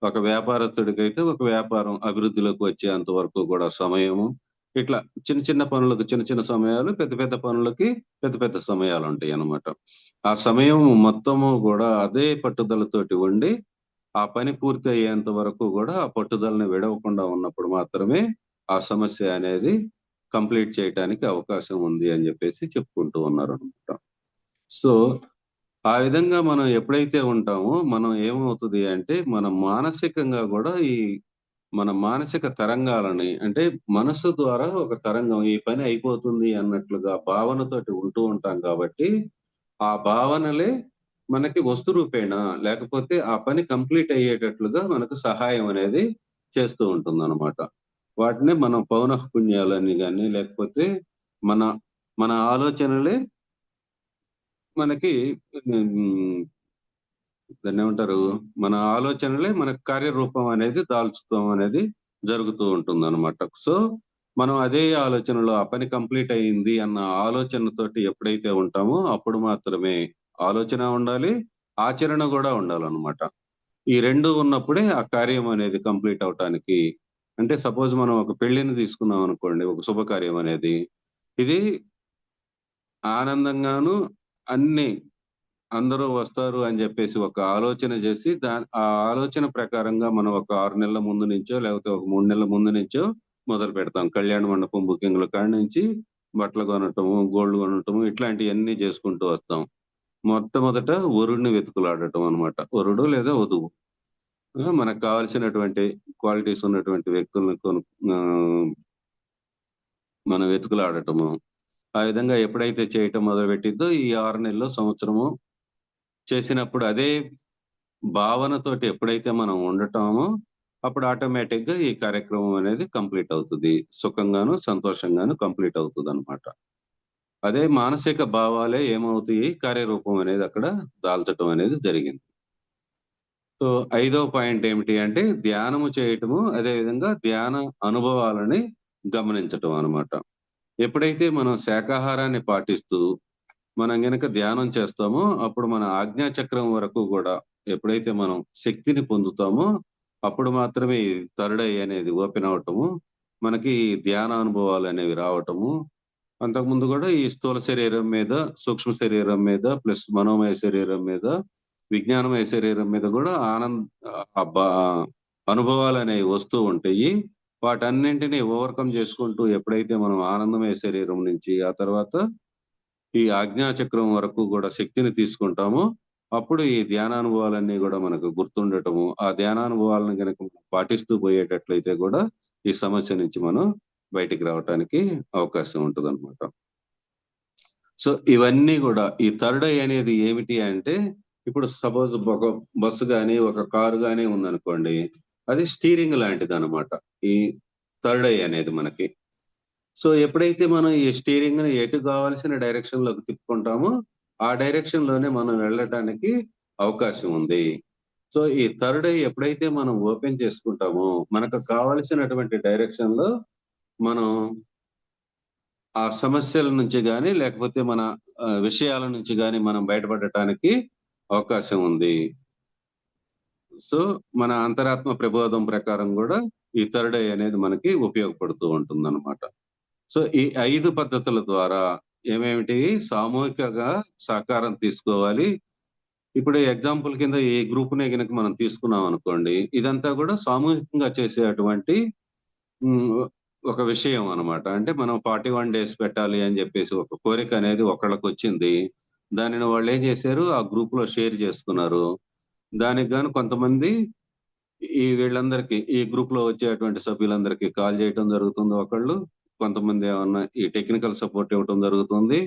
ఒక వ్యాపారస్తుడికైతే ఒక వ్యాపారం అభివృద్ధిలోకి వచ్చేంత వరకు గూడా సమయము. ఇట్లా చిన్న చిన్న పనులకు చిన్న చిన్న సమయాలు, పెద్ద పెద్ద పనులకి పెద్ద పెద్ద సమయాలుంటాయన్నమాట. ఆ సమయం మొత్తము గూడా అదే పట్టుదలతోటి ఉండి, ఆ పని పూర్తి అయ్యేంత వరకు గూడా ఆ పట్టుదలని విడవకుండా ఉన్నప్పుడు మాత్రమే ఆ సమస్య అనేది కంప్లీట్ చేయటానికి అవకాశం ఉంది అని జెప్పేసి చెప్పుకుంటూ ఉన్నారనమాట. సో, ఆ విధంగా మనం ఎప్పుడైతే ఉంటామో, మనం ఏమవుతది అంటే, మనం మానసికంగా గూడా మన మానసిక తరంగాలని అంటే, మనసు ద్వారా ఒక తరంగం ఈ పని అయిపోతుంది అన్నట్లుగా భావనతోటి ఉంటూ ఉంటాం కాబట్టి, ఆ భావనలే మనకి వస్తు రూపేణా లేకపోతే ఆ పని కంప్లీట్ అయ్యేటట్లుగా మనకు సహాయం అనేది చేస్తూ ఉంటుందనమాట. వాటినే మనం పౌనఃపున్యాలని గాని, లేకపోతే మన మన ఆలోచనలే మనకి హ్మ్. దాన్నేమంటారు? మన ఆలోచనలే మనకు కార్యరూపం అనేది దాల్చడం అనేది జరుగుతూ ఉంటుందనమాట. సో, మనం అదే ఆలోచనలో ఆ పని కంప్లీట్ అయింది అన్న ఆలోచనతోటి ఎప్పుడైతే ఉంటామో అప్పుడు మాత్రమే ఆలోచన ఉండాలి, ఆచరణ కూడా ఉండాలన్నమాట. ఈ 2 ఉన్నప్పుడే ఆ కార్యం అనేది కంప్లీట్ అవ్వటానికి, అంటే సపోజ్ మనం ఒక పెళ్ళిని తీసుకున్నాం అనుకోండి, ఒక శుభకార్యం అనేది. ఇది ఆనందంగాను అన్ని అందరూ వస్తారు అని జెప్పేసి ఒక ఆలోచన జేసి, ఆ ఆలోచన ప్రకారంగా మనం ఒక 6 నెలల ముందు నుంచో, లేకపోతే ఒక 3 నెలల ముందు నుంచో మొదలుపెడతాం. కళ్యాణ మండపం బుకింగ్‌ల కాడ నుంచి బట్టలు కొనటము, గోల్డ్ కొనటము ఇట్లాంటియన్నీ జేసుకుంటూ వస్తాం. మొట్టమొదట వరుడిని వెతుకులాడటం అన్నమాట. వరుడు లేదా వధువు. మనకు కావాల్సినటువంటి క్వాలిటీస్ ఉన్నటువంటి వ్యక్తులను ఆహ్, మనం వెతుకులాడటము. ఆ విధంగా ఎప్పుడైతే చేయటం మొదలుపెట్టిద్దో ఈ 6 నెలలు, సంవత్సరము చేసినప్పుడు అదే భావనతోటి ఎప్పుడైతే మనం ఉండటమో, అప్పుడు ఆటోమేటిక్‌గా ఈ కార్యక్రమం అనేది కంప్లీట్ అవుతది. సుఖంగాను, సంతోషంగాను కంప్లీట్ అవుతదనమాట. అదే మానసిక భావాలే ఏమవుతాయి, కార్యరూపం అనేది అక్కడ దాల్చటం అనేది జరిగింది. సో, ఐదవ పాయింట్ ఏమిటి అంటే ధ్యానము చేయటము, అదే విధంగా ధ్యాన అనుభవాలని గమనించటం అనమాట. ఎప్పుడైతే మనం శాకాహారాన్ని పాటిస్తూ మనం గనక ధ్యానం చేస్తామో, అప్పుడు మన ఆజ్ఞా చక్రం వరకు గూడా ఎప్పుడైతే మనం శక్తిని పొందుతామో, అప్పుడు మాత్రమే ఈ థర్డ్ ఐ అనేది ఓపెన్ అవ్వటము, మనకి ధ్యాన అనుభవాలనేవి రావటము. అంతకుముందు గూడా ఈ స్థూల శరీరం మీద, సూక్ష్మ శరీరం మీద, ప్లస్ మనోమయ శరీరం మీద, విజ్ఞానమయ శరీరం మీద గూడా ఆహ్, బా అనుభవాలనేవి వస్తూ ఉంటాయి. వాటన్నింటిని ఓవర్‌కమ్ చేసుకుంటూ ఎప్పుడైతే మనం ఆనందమయ శరీరం నుంచి, ఆ తర్వాత ఈ ఆజ్ఞా చక్రం వరకు గూడా శక్తిని తీసుకుంటామో, అప్పుడు ఈ ధ్యానానుభవాలన్నీ గూడా మనకు గుర్తుండటము, ఆ ధ్యానానుభవాలను గనక మనం పాటిస్తూ పోయేటట్లయితే గూడా, ఈ సమస్య నుంచి మనం బయటికి రావటానికి అవకాశం ఉంటదనమాట. సో, ఇవన్నీ గూడా ఈ థర్డ్ ఐ అనేది ఏమిటి అంటే, ఇప్పుడు సపోజ్ ఒక బస్సు గాని, ఒక కారు గాని ఉందనుకోండి. అది స్టీరింగ్ లాంటిదనమాట. ఈ థర్డ్ ఐ అనేది మనకి. సో, ఎప్పుడైతే మనం ఈ స్టీరింగ్‌ని ఎటు కావాల్సిన డైరెక్షన్‌లోకి తిప్పుకుంటామో, ఆ డైరెక్షన్‌లోనే మనం వెళ్ళటానికి అవకాశం ఉంది. సో, ఈ థర్డ్ ఐ ఎప్పుడైతే మనం ఓపెన్ చేసుకుంటామో, మనకు కావాల్సినటువంటి డైరెక్షన్‌లో మనం ఆ సమస్యల నుంచి గాని, లేకపోతే మన విషయాల నుంచి గాని మనం బయటపడటానికి అవకాశం ఉంది. సో, మన అంతరాత్మ ప్రబోధం ప్రకారం గూడా ఈ థర్డ్ ఐ అనేది మనకి ఉపయోగపడుతూ ఉంటుందనమాట. సో, ఈ 5 పద్ధతుల ద్వారా ఏమేమిటి సామూహికంగా సహకారం తీసుకోవాలి. ఇప్పుడు ఎగ్జాంపుల్ కింద ఈ గ్రూప్‌నే గనక మనం తీసుకున్నాం అనుకోండి. ఇదంతా గూడా సామూహికంగా చేసేటువంటి హ్మ్. ఒక విషయం అనమాట. అంటే మనం 41 డేస్ పెట్టాలి అని జెప్పేసి ఒక కోరిక అనేది ఒకళ్ళకొచ్చింది. దానిని వాళ్ళేం జేశారు, ఆ గ్రూప్‌లో షేర్ చేసుకున్నారు. దానికి గాను కొంతమంది వీళ్ళందరికీ ఈ గ్రూప్‌లో వచ్చేటువంటి సభ్యులందరికీ కాల్ జేయటం జరుగుతుంది ఒకళ్ళు. కొంతమంది ఏమన్నా ఈ టెక్నికల్ సపోర్ట్ ఇవ్వటం జరుగుతుంది.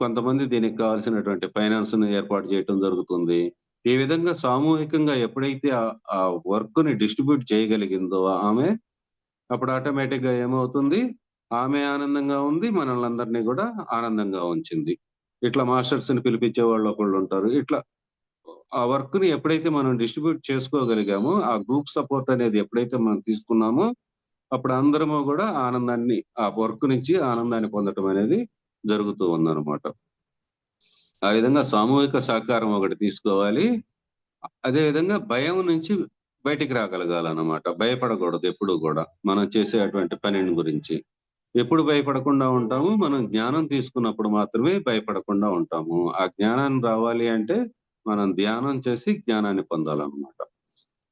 కొంతమంది దీనికి కావాల్సినటువంటి ఫైనాన్స్‌ని ఏర్పాటు చేయటం జరుగుతుంది. ఈ విధంగా సామూహికంగా ఎప్పుడైతే ఆ వర్క్‌ని డిస్ట్రిబ్యూట్ చేయగలిగిందో ఆమె, అప్పుడు ఆటోమేటిక్‌గా ఏమవుతుంది, ఆమె ఆనందంగా ఉంది. మనల్నందరినీ గూడా ఆనందంగా ఉంచింది. ఇట్లా మాస్టర్స్‌ని పిలిపించే వాళ్ళు ఒకళ్ళుంటారు. ఇట్లా ఆ వర్క్‌ని ఎప్పుడైతే మనం డిస్ట్రిబ్యూట్ చేసుకోగలిగామో, ఆ గ్రూప్ సపోర్ట్ అనేది ఎప్పుడైతే మనం తీసుకున్నామో, అప్పుడు అందరము గూడా ఆనందాన్ని ఆ వర్క్ నుంచి ఆనందాన్ని పొందటం అనేది జరుగుతూ ఉందనమాట. ఆ విధంగా సామూహిక సహకారం ఒకటి తీసుకోవాలి. అదే విధంగా భయం నుంచి బయటికి రాగలగాలనమాట. భయపడకూడదు ఎప్పుడు గూడా. మనం చేసేటువంటి పనిని గురించి. ఎప్పుడు భయపడకుండా ఉంటాము, మనం జ్ఞానం తీసుకున్నప్పుడు మాత్రమే భయపడకుండా ఉంటాము. ఆ జ్ఞానాన్ని రావాలి అంటే, మనం ధ్యానం చేసి జ్ఞానాన్ని పొందాలనమాట.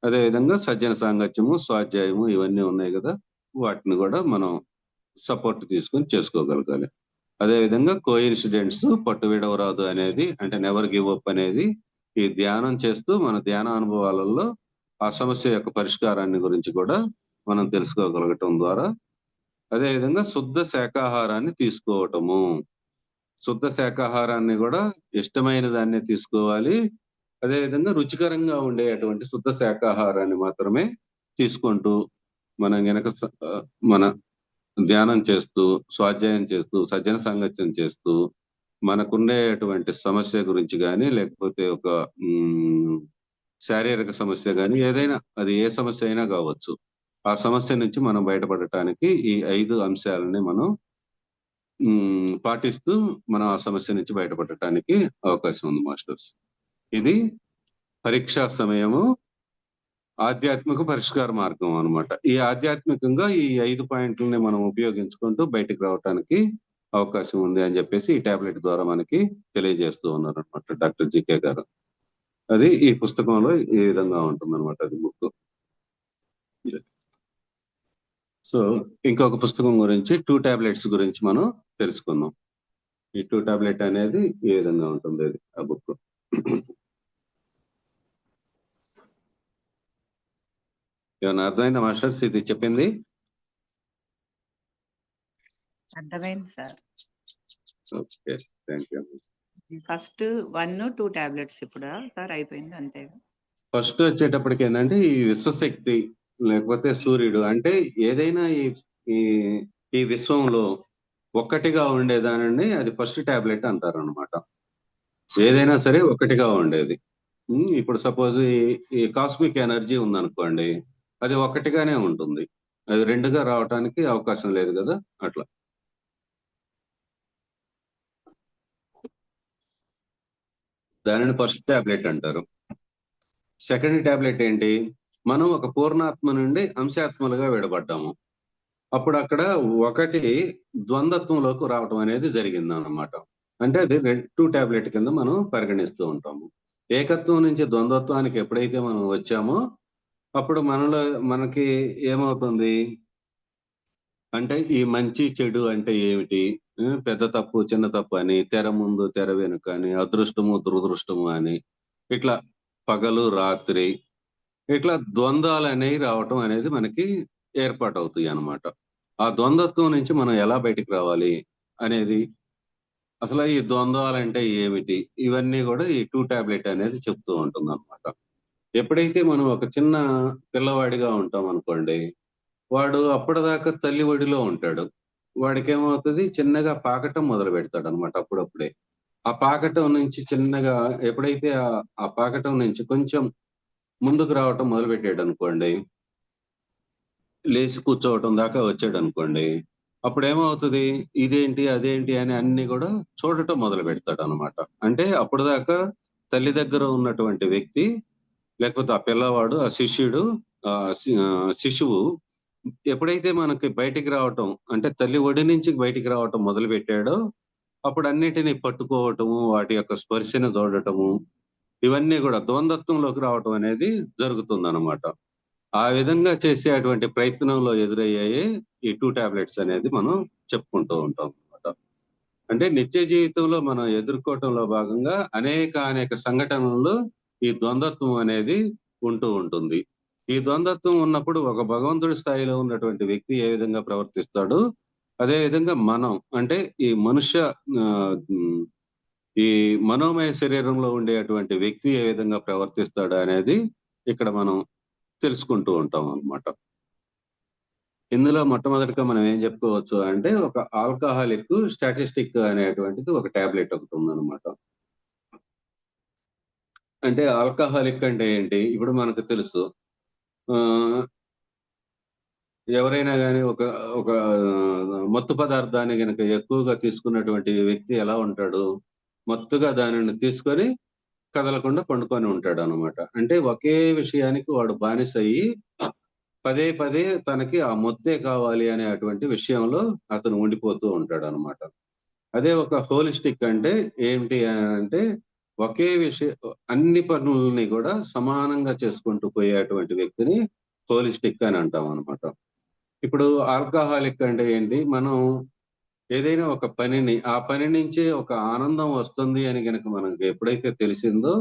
అదే విధంగా సజ్జన సాంగత్యము, స్వాధ్యాయము ఇవన్నీ ఉన్నాయి గదా! వాటిని గూడా మనం సపోర్ట్ తీసుకొని చేసుకోగలగాలి. అదే విధంగా కోయిన్సిడెంట్స్ పట్టు విడవరాదు అనేది అంటే నెవర్ గివ్ అప్ అనేది ఈ ధ్యానం చేస్తూ మన ధ్యాన అనుభవాలలో ఆ సమస్య యొక్క పరిష్కారాన్ని గురించి కూడా మనం తెలుసుకోగలగటం ద్వారా అదే విధంగా శుద్ధ శాకాహారాన్ని తీసుకోవటము. శుద్ధ శాకాహారాన్ని గూడా ఇష్టమైన దాన్నే తీసుకోవాలి. అదే విధంగా రుచికరంగా ఉండేటువంటి శుద్ధ శాకాహారాన్ని మాత్రమే తీసుకుంటూ మనం గనక మన ధ్యానం చేస్తూ, స్వాధ్యాయం చేస్తూ, సజ్జన సాంగత్యం చేస్తూ, మనకుండేటువంటి సమస్య గురించి గాని, లేకపోతే ఒక హ్మ్, శారీరక సమస్య గాని, ఏదైనా అది ఏ సమస్య అయినా గావచ్చు. ఆ సమస్య నుంచి మనం బయటపడటానికి ఈ 5 అంశాలని మనం పాటిస్తూ మనం ఆ సమస్య నుంచి బయటపడటానికి అవకాశం ఉంది మాస్టర్స్. ఇది పరీక్షా సమయము ఆధ్యాత్మిక పరిష్కార మార్గం అన్నమాట. ఈ ఆధ్యాత్మికంగా ఈ 5 పాయింట్లని మనం ఉపయోగించుకుంటూ బయటకు రావటానికి అవకాశం ఉంది అని చెప్పేసి ఈ టాబ్లెట్ ద్వారా మనకి తెలియజేస్తూ ఉన్నారు అనమాట డాక్టర్ జీకే గారు. అది ఈ పుస్తకంలో ఈ విధంగా ఉంటుందన్నమాట అది బుక్. సో ఇంకొక పుస్తకం గురించి 2 టాబ్లెట్స్ గురించి మనం తెలుసుకుందాం. ఈ 2 టాబ్లెట్ అనేది ఈ విధంగా ఉంటుంది అది ఆ బుక్. ఏమన్నా అర్థమైందా మాస్టర్స్ ఇది చెప్పింది? అర్థమైంది sir. Okay, thank you. First 1, 2 tablets ఇప్పుడు సార్ అయిపోయింది అంతే. ఫస్ట్ వచ్చేటప్పటికి ఏంటంటే ఈ విశ్వశక్తి లేకపోతే సూర్యుడు అంటే ఏదైనా ఈ ఈ విశ్వంలో ఒక్కటిగా ఉండేదానండి అది ఫస్ట్ టాబ్లెట్ అంటారు అనమాట. ఏదైనా సరే ఒక్కటిగా ఉండేది. ఇప్పుడు సపోజ్ ఈ కాస్మిక్ ఎనర్జీ ఉందనుకోండి, అది ఒక్కటిగానే ఉంటుంది, అది రెండుగా రావటానికి అవకాశం లేదు కదా, అట్లా. దానిని ఫస్ట్ టాబ్లెట్ అంటారు. సెకండ్ టాబ్లెట్ ఏంటి, మనం ఒక పూర్ణాత్మ నుండి అంశాత్మలుగా విడబడ్డాము. అప్పుడు అక్కడ ఒకటి ద్వంద్వత్వంలోకి రావటం అనేది జరిగింది అన్నమాట. అంటే అది 2 టాబ్లెట్ కింద మనం పరిగణిస్తూ ఉంటాము. ఏకత్వం నుంచి ద్వంద్వత్వానికి ఎప్పుడైతే మనం వచ్చామో అప్పుడు మనకి ఏమవుతుంది అంటే ఈ మంచి చెడు అంటే ఏమిటి, పెద్ద తప్పు చిన్న తప్పు అని, తెర ముందు తెర వెనుక అని, అదృష్టము దురదృష్టము అని, ఇట్లా పగలు రాత్రి ఇట్లా ద్వంద్వాలు అనేవి రావటం అనేది మనకి ఏర్పాటు అవుతాయి అన్నమాట. ఆ ద్వంద్వత్వం నుంచి మనం ఎలా బయటికి రావాలి అనేది, అసలు ఈ ద్వంద్వాలు అంటే ఏమిటి, ఇవన్నీ కూడా ఈ 2 టాబ్లెట్ అనేది చెప్తూ ఉంటుంది అనమాట. ఎప్పుడైతే మనం ఒక చిన్న పిల్లవాడిగా ఉంటాం అనుకోండి, వాడు అప్పటిదాకా తల్లి ఒడిలో ఉంటాడు. వాడికి ఏమవుతుంది, చిన్నగా పాకటం మొదలు పెడతాడు అనమాట అప్పుడప్పుడే. ఆ పాకటం నుంచి చిన్నగా ఎప్పుడైతే ఆ పాకటం నుంచి కొంచెం ముందుకు రావటం మొదలు పెట్టాడు అనుకోండి, లేచి కూర్చోవటం దాకా వచ్చాడు అనుకోండి, అప్పుడు ఏమవుతుంది, ఇదేంటి అదేంటి అని అన్ని కూడా చూడటం మొదలు పెడతాడు అనమాట. అంటే అప్పటిదాకా తల్లి దగ్గర ఉన్నటువంటి వ్యక్తి లేకపోతే ఆ పిల్లవాడు ఆ శిష్యుడు శిశువు ఎప్పుడైతే మనకి బయటికి రావటం అంటే తల్లి ఒడి నుంచి బయటికి రావటం మొదలు పెట్టాడో అప్పుడు అన్నిటినీ పట్టుకోవటము, వాటి యొక్క స్పర్శను చూడటము, ఇవన్నీ కూడా ద్వంద్వత్వంలోకి రావటం అనేది జరుగుతుంది అనమాట. ఆ విధంగా చేసే అటువంటి ప్రయత్నంలో ఎదురయ్యాయి ఈ 2 టాబ్లెట్స్ అనేది మనం చెప్పుకుంటూ ఉంటాం అనమాట. అంటే నిత్య జీవితంలో మనం ఎదుర్కోవటంలో భాగంగా అనేక సంఘటనలు ఈ ద్వంద్వత్వం అనేది ఉంటూ ఉంటుంది. ఈ ద్వంద్వత్వం ఉన్నప్పుడు ఒక భగవంతుడి స్థాయిలో ఉన్నటువంటి వ్యక్తి ఏ విధంగా ప్రవర్తిస్తాడు, అదే విధంగా మనం అంటే ఈ మనుష్య ఈ మనోమయ శరీరంలో ఉండేటువంటి వ్యక్తి ఏ విధంగా ప్రవర్తిస్తాడు అనేది ఇక్కడ మనం తెలుసుకుంటూ ఉంటాం అన్నమాట. ఇందులో మొట్టమొదటిగా మనం ఏం చెప్పుకోవచ్చు అంటే ఒక ఆల్కహాలిక్ స్టాటిస్టిక్ అనేటువంటిది ఒక టాబ్లెట్ ఒకటి ఉందన్నమాట. అంటే ఆల్కహాలిక్ అంటే ఏంటి, ఇప్పుడు మనకు తెలుసు, ఎవరైనా కానీ ఒక ఒక మత్తు పదార్థాన్ని కనుక ఎక్కువగా తీసుకున్నటువంటి వ్యక్తి ఎలా ఉంటాడు, మత్తుగా దానిని తీసుకొని కదలకుండా పండుకొని ఉంటాడు అనమాట. అంటే ఒకే విషయానికి వాడు బానిస అయ్యి పదే తనకి ఆ మొత్తే కావాలి అనే అటువంటి విషయంలో అతను ఉండిపోతూ ఉంటాడు అనమాట. అదే ఒక హోలిస్టిక్ అంటే ఏమిటి అంటే ఒకే విషయం అన్ని పనులని కూడా సమానంగా చేసుకుంటూ పోయేటువంటి వ్యక్తిని హోలిస్టిక్ అని అంటాం అనమాట. ఇప్పుడు ఆల్కహాలిక్ అంటే ఏంటి, మనం ఏదైనా ఒక పనిని ఆ పని నుంచి ఒక ఆనందం వస్తుంది అని కనుక మనకి ఎప్పుడైతే తెలిసిందో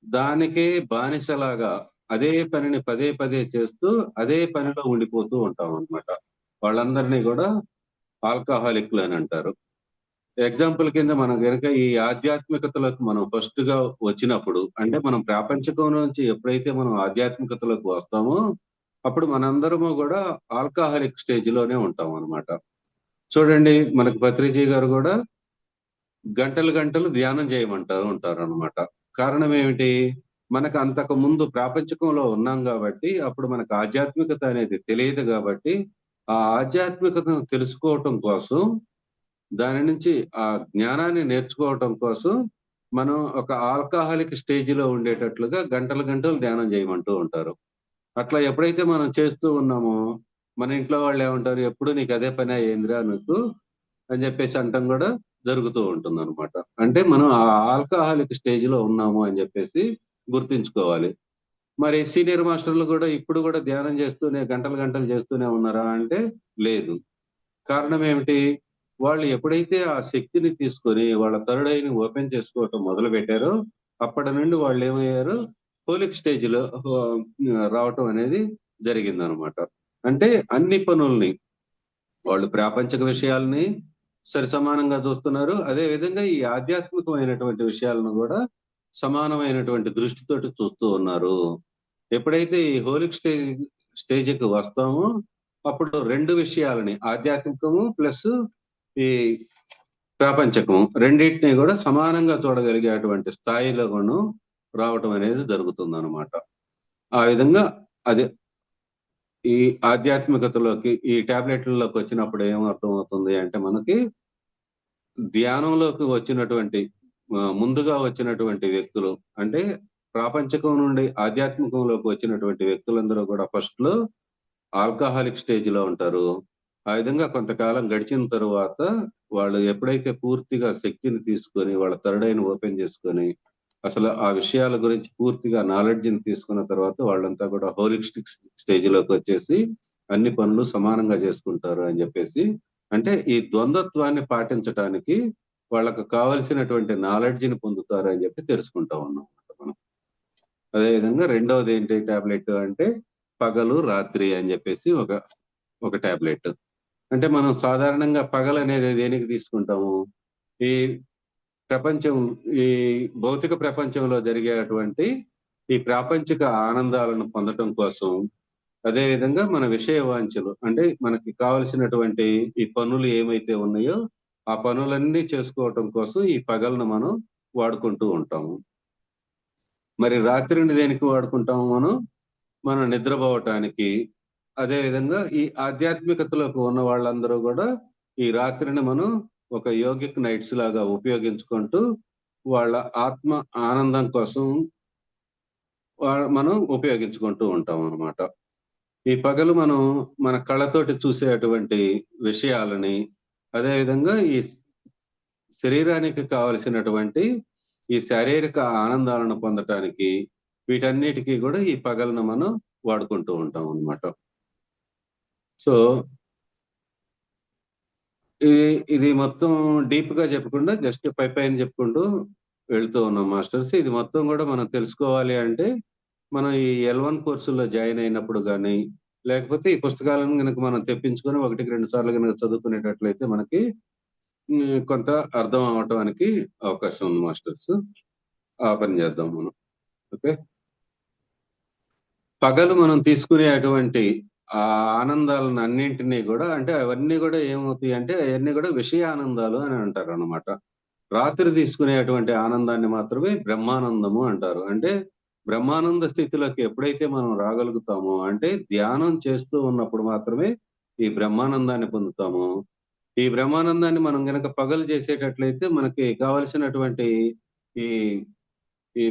దానికే బానిసలాగా అదే పనిని పదే చేస్తూ అదే పనిలో ఉండిపోతూ ఉంటాం అనమాట. వాళ్ళందరినీ కూడా ఆల్కహాలిక్లు అని అంటారు. ఎగ్జాంపుల్ కింద మనం కనుక ఈ ఆధ్యాత్మికతలకు మనం ఫస్ట్ గా వచ్చినప్పుడు అంటే మనం ప్రాపంచికం నుంచి ఎప్పుడైతే మనం ఆధ్యాత్మికతలకు వస్తామో అప్పుడు మనందరము కూడా ఆల్కహాలిక్ స్టేజ్ లోనే ఉంటాం అనమాట. చూడండి మనకు పత్రిజీ గారు కూడా గంటలు ధ్యానం చేయమంటారు ఉంటారు అనమాట. కారణం ఏమిటి, మనకు అంతకు ముందు ప్రాపంచికంలో ఉన్నాం కాబట్టి అప్పుడు మనకు ఆధ్యాత్మికత అనేది తెలియదు కాబట్టి ఆ ఆధ్యాత్మికతను తెలుసుకోవటం కోసం దాని నుంచి ఆ జ్ఞానాన్ని నేర్చుకోవటం కోసం మనం ఒక ఆల్కహాలిక్ స్టేజిలో ఉండేటట్లుగా గంటలు గంటలు ధ్యానం చేయమంటూ ఉంటారు. అట్లా ఎప్పుడైతే మనం చేస్తూ ఉన్నామో మన ఇంట్లో వాళ్ళు ఏమంటారు, ఎప్పుడు నీకు అదే పని ఏందిరా నీకు అని చెప్పేసి అంటాం కూడా జరుగుతూ ఉంటుంది అనమాట. అంటే మనం ఆ ఆల్కహాలిక్ స్టేజ్ లో ఉన్నాము అని చెప్పేసి గుర్తించుకోవాలి. మరి సీనియర్ మాస్టర్లు కూడా ఇప్పుడు కూడా ధ్యానం చేస్తూనే గంటలు గంటలు చేస్తూనే ఉన్నారా అంటే లేదు. కారణం ఏమిటి? వాళ్ళు ఎప్పుడైతే ఆ శక్తిని తీసుకొని వాళ్ళ థర్డ్ ఐని ఓపెన్ చేసుకోవటం మొదలు పెట్టారో అప్పటి నుండి వాళ్ళు ఏమయ్యారు, హోలిక్ స్టేజ్ లో రావటం అనేది జరిగిందనమాట. అంటే అన్ని పనుల్ని వాళ్ళు ప్రాపంచిక విషయాల్ని సరి సమానంగా చూస్తున్నారు. అదే విధంగా ఈ ఆధ్యాత్మికమైనటువంటి విషయాలను కూడా సమానమైనటువంటి దృష్టితోటి చూస్తూ ఉన్నారు. ఎప్పుడైతే ఈ హోలిక్ స్టేజ్కి వస్తామో అప్పుడు రెండు విషయాలని ఆధ్యాత్మికము ప్లస్ ఈ ప్రాపంచకము రెండింటిని కూడా సమానంగా చూడగలిగేటువంటి స్థాయిలో కూడా రావటం అనేది జరుగుతుంది అనమాట. ఆ విధంగా అది ఈ ఆధ్యాత్మికతలోకి ఈ టాబ్లెట్లలోకి వచ్చినప్పుడు ఏమర్థం అవుతుంది అంటే మనకి ధ్యానంలోకి వచ్చినటువంటి ముందుగా వచ్చినటువంటి వ్యక్తులు అంటే ప్రాపంచకం నుండి ఆధ్యాత్మికంలోకి వచ్చినటువంటి వ్యక్తులందరూ కూడా ఫస్ట్ లో ఆల్కహాలిక్ స్టేజ్ లో ఉంటారు. ఆ విధంగా కొంతకాలం గడిచిన తరువాత వాళ్ళు ఎప్పుడైతే పూర్తిగా శక్తిని తీసుకొని వాళ్ళ థర్డ్ ఐని ఓపెన్ చేసుకొని అసలు ఆ విషయాల గురించి పూర్తిగా నాలెడ్జ్ని తీసుకున్న తర్వాత వాళ్ళంతా కూడా హోలిస్టిక్ స్టేజ్ లోకి వచ్చేసి అన్ని పనులు సమానంగా చేసుకుంటారు అని చెప్పేసి, అంటే ఈ ద్వంద్వత్వాన్ని పాటించడానికి వాళ్ళకు కావలసినటువంటి నాలెడ్జ్ని పొందుతారు అని చెప్పి తెలుసుకుంటా ఉన్నాం మనం. అదేవిధంగా రెండవది ఏంటి టాబ్లెట్ అంటే పగలు రాత్రి అని చెప్పేసి ఒక టాబ్లెట్. అంటే మనం సాధారణంగా పగలు అనేది దేనికి తీసుకుంటాము, ఈ ప్రపంచం ఈ భౌతిక ప్రపంచంలో జరిగేటువంటి ఈ ప్రాపంచిక ఆనందాలను పొందటం కోసం, అదేవిధంగా మన విషయ వాంఛలు అంటే మనకి కావలసినటువంటి ఈ పనులు ఏమైతే ఉన్నాయో ఆ పనులన్నీ చేసుకోవటం కోసం ఈ పగలను మనం వాడుకుంటూ ఉంటాము. మరి రాత్రిని దేనికి వాడుకుంటాము మనం నిద్రపోవటానికి. అదేవిధంగా ఈ ఆధ్యాత్మికతలోకి ఉన్న వాళ్ళందరూ కూడా ఈ రాత్రిని మనం ఒక యోగిక్ నైట్స్ లాగా ఉపయోగించుకుంటూ వాళ్ళ ఆత్మ ఆనందం కోసం మనం ఉపయోగించుకుంటూ ఉంటాం అన్నమాట. ఈ పగలు మనం మన కళ్ళతోటి చూసేటువంటి విషయాలని, అదేవిధంగా ఈ శరీరానికి కావలసినటువంటి ఈ శారీరక ఆనందాలను పొందటానికి వీటన్నిటికీ కూడా ఈ పగలను మనం వాడుకుంటూ ఉంటాం అన్నమాట. సో ఇది మొత్తం డీప్ గా చెప్పకుండా జస్ట్ పైన చెప్పుకుంటూ వెళ్తూ ఉన్నాం మాస్టర్స్. ఇది మొత్తం కూడా మనం తెలుసుకోవాలి అంటే మనం ఈ L1 కోర్సుల్లో జాయిన్ అయినప్పుడు కానీ లేకపోతే ఈ పుస్తకాలను కనుక మనం తెప్పించుకొని 1-2 సార్లు కనుక చదువుకునేటట్లయితే మనకి కొంత అర్థం అవటానికి అవకాశం ఉంది మాస్టర్స్. ఆ పని చేద్దాం మనం. ఓకే, పగలు మనం తీసుకునే అటువంటి ఆ ఆనందాలను అన్నింటినీ కూడా అంటే అవన్నీ కూడా ఏమవుతాయి అంటే అవన్నీ కూడా విషయ ఆనందాలు అని అంటారు అనమాట. రాత్రి తీసుకునేటువంటి ఆనందాన్ని మాత్రమే బ్రహ్మానందము అంటారు. అంటే బ్రహ్మానంద స్థితిలోకి ఎప్పుడైతే మనం రాగలుగుతామో అంటే ధ్యానం చేస్తూ ఉన్నప్పుడు మాత్రమే ఈ బ్రహ్మానందాన్ని పొందుతాము. ఈ బ్రహ్మానందాన్ని మనం గనక పగలు చేసేటట్లయితే మనకి కావలసినటువంటి ఈ ఈ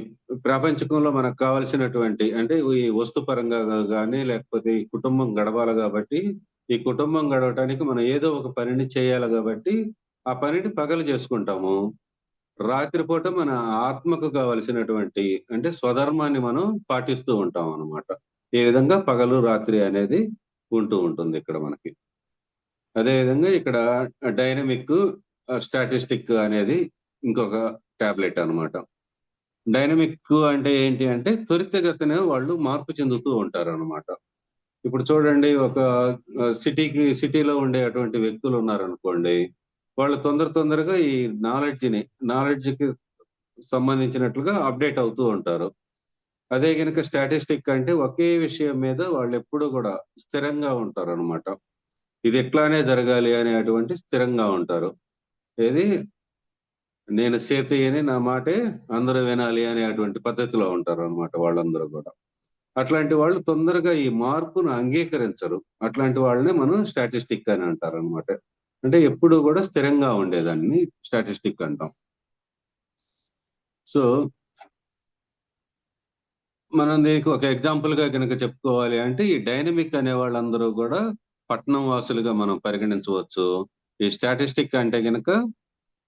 ప్రాపంచకంలో మనకు కావలసినటువంటి అంటే ఈ వస్తు పరంగా కానీ లేకపోతే ఈ కుటుంబం గడపాలి కాబట్టి ఈ కుటుంబం గడవటానికి మనం ఏదో ఒక పనిని చేయాలి కాబట్టి ఆ పనిని పగలు చేసుకుంటాము. రాత్రిపూట మన ఆత్మకు కావలసినటువంటి అంటే స్వధర్మాన్ని మనం పాటిస్తూ ఉంటాం అన్నమాట. ఈ విధంగా పగలు రాత్రి అనేది ఉంటూ ఉంటుంది ఇక్కడ మనకి. అదేవిధంగా ఇక్కడ డైనమిక్ స్టాటిస్టిక్ అనేది ఇంకొక టాబ్లెట్ అన్నమాట. డైనమిక్ అంటే ఏంటి అంటే త్వరితగతిన వాళ్ళు మార్పు చెందుతూ ఉంటారు అన్నమాట. ఇప్పుడు చూడండి, ఒక సిటీలో ఉండేటువంటి వ్యక్తులు ఉన్నారనుకోండి, వాళ్ళు తొందరగా ఈ నాలెడ్జ్కి సంబంధించినట్లుగా అప్డేట్ అవుతూ ఉంటారు. అదే గనక స్టాటిస్టిక్ అంటే ఒకే విషయం మీద వాళ్ళు ఎప్పుడు కూడా స్థిరంగా ఉంటారు అనమాట. ఇది ఎట్లానే జరగాలి అనేటువంటి స్థిరంగా ఉంటారు. ఏది నేను సేతయ్యని నా మాటే అందరూ వినాలి అనేటువంటి పద్ధతిలో ఉంటారు అనమాట వాళ్ళందరూ కూడా. అట్లాంటి వాళ్ళు తొందరగా ఈ మార్పును అంగీకరించరు. అట్లాంటి వాళ్ళనే మనం స్టాటిస్టిక్ అని అంటారు అనమాట. అంటే ఎప్పుడు కూడా స్థిరంగా ఉండేదాన్ని స్టాటిస్టిక్ అంటాం. సో మనం దీనికి ఒక ఎగ్జాంపుల్ గా కనుక చెప్పుకోవాలి అంటే ఈ డైనమిక్ అనే వాళ్ళందరూ కూడా పట్నం వాసులుగా మనం పరిగణించవచ్చు. ఈ స్టాటిస్టిక్ అంటే గనక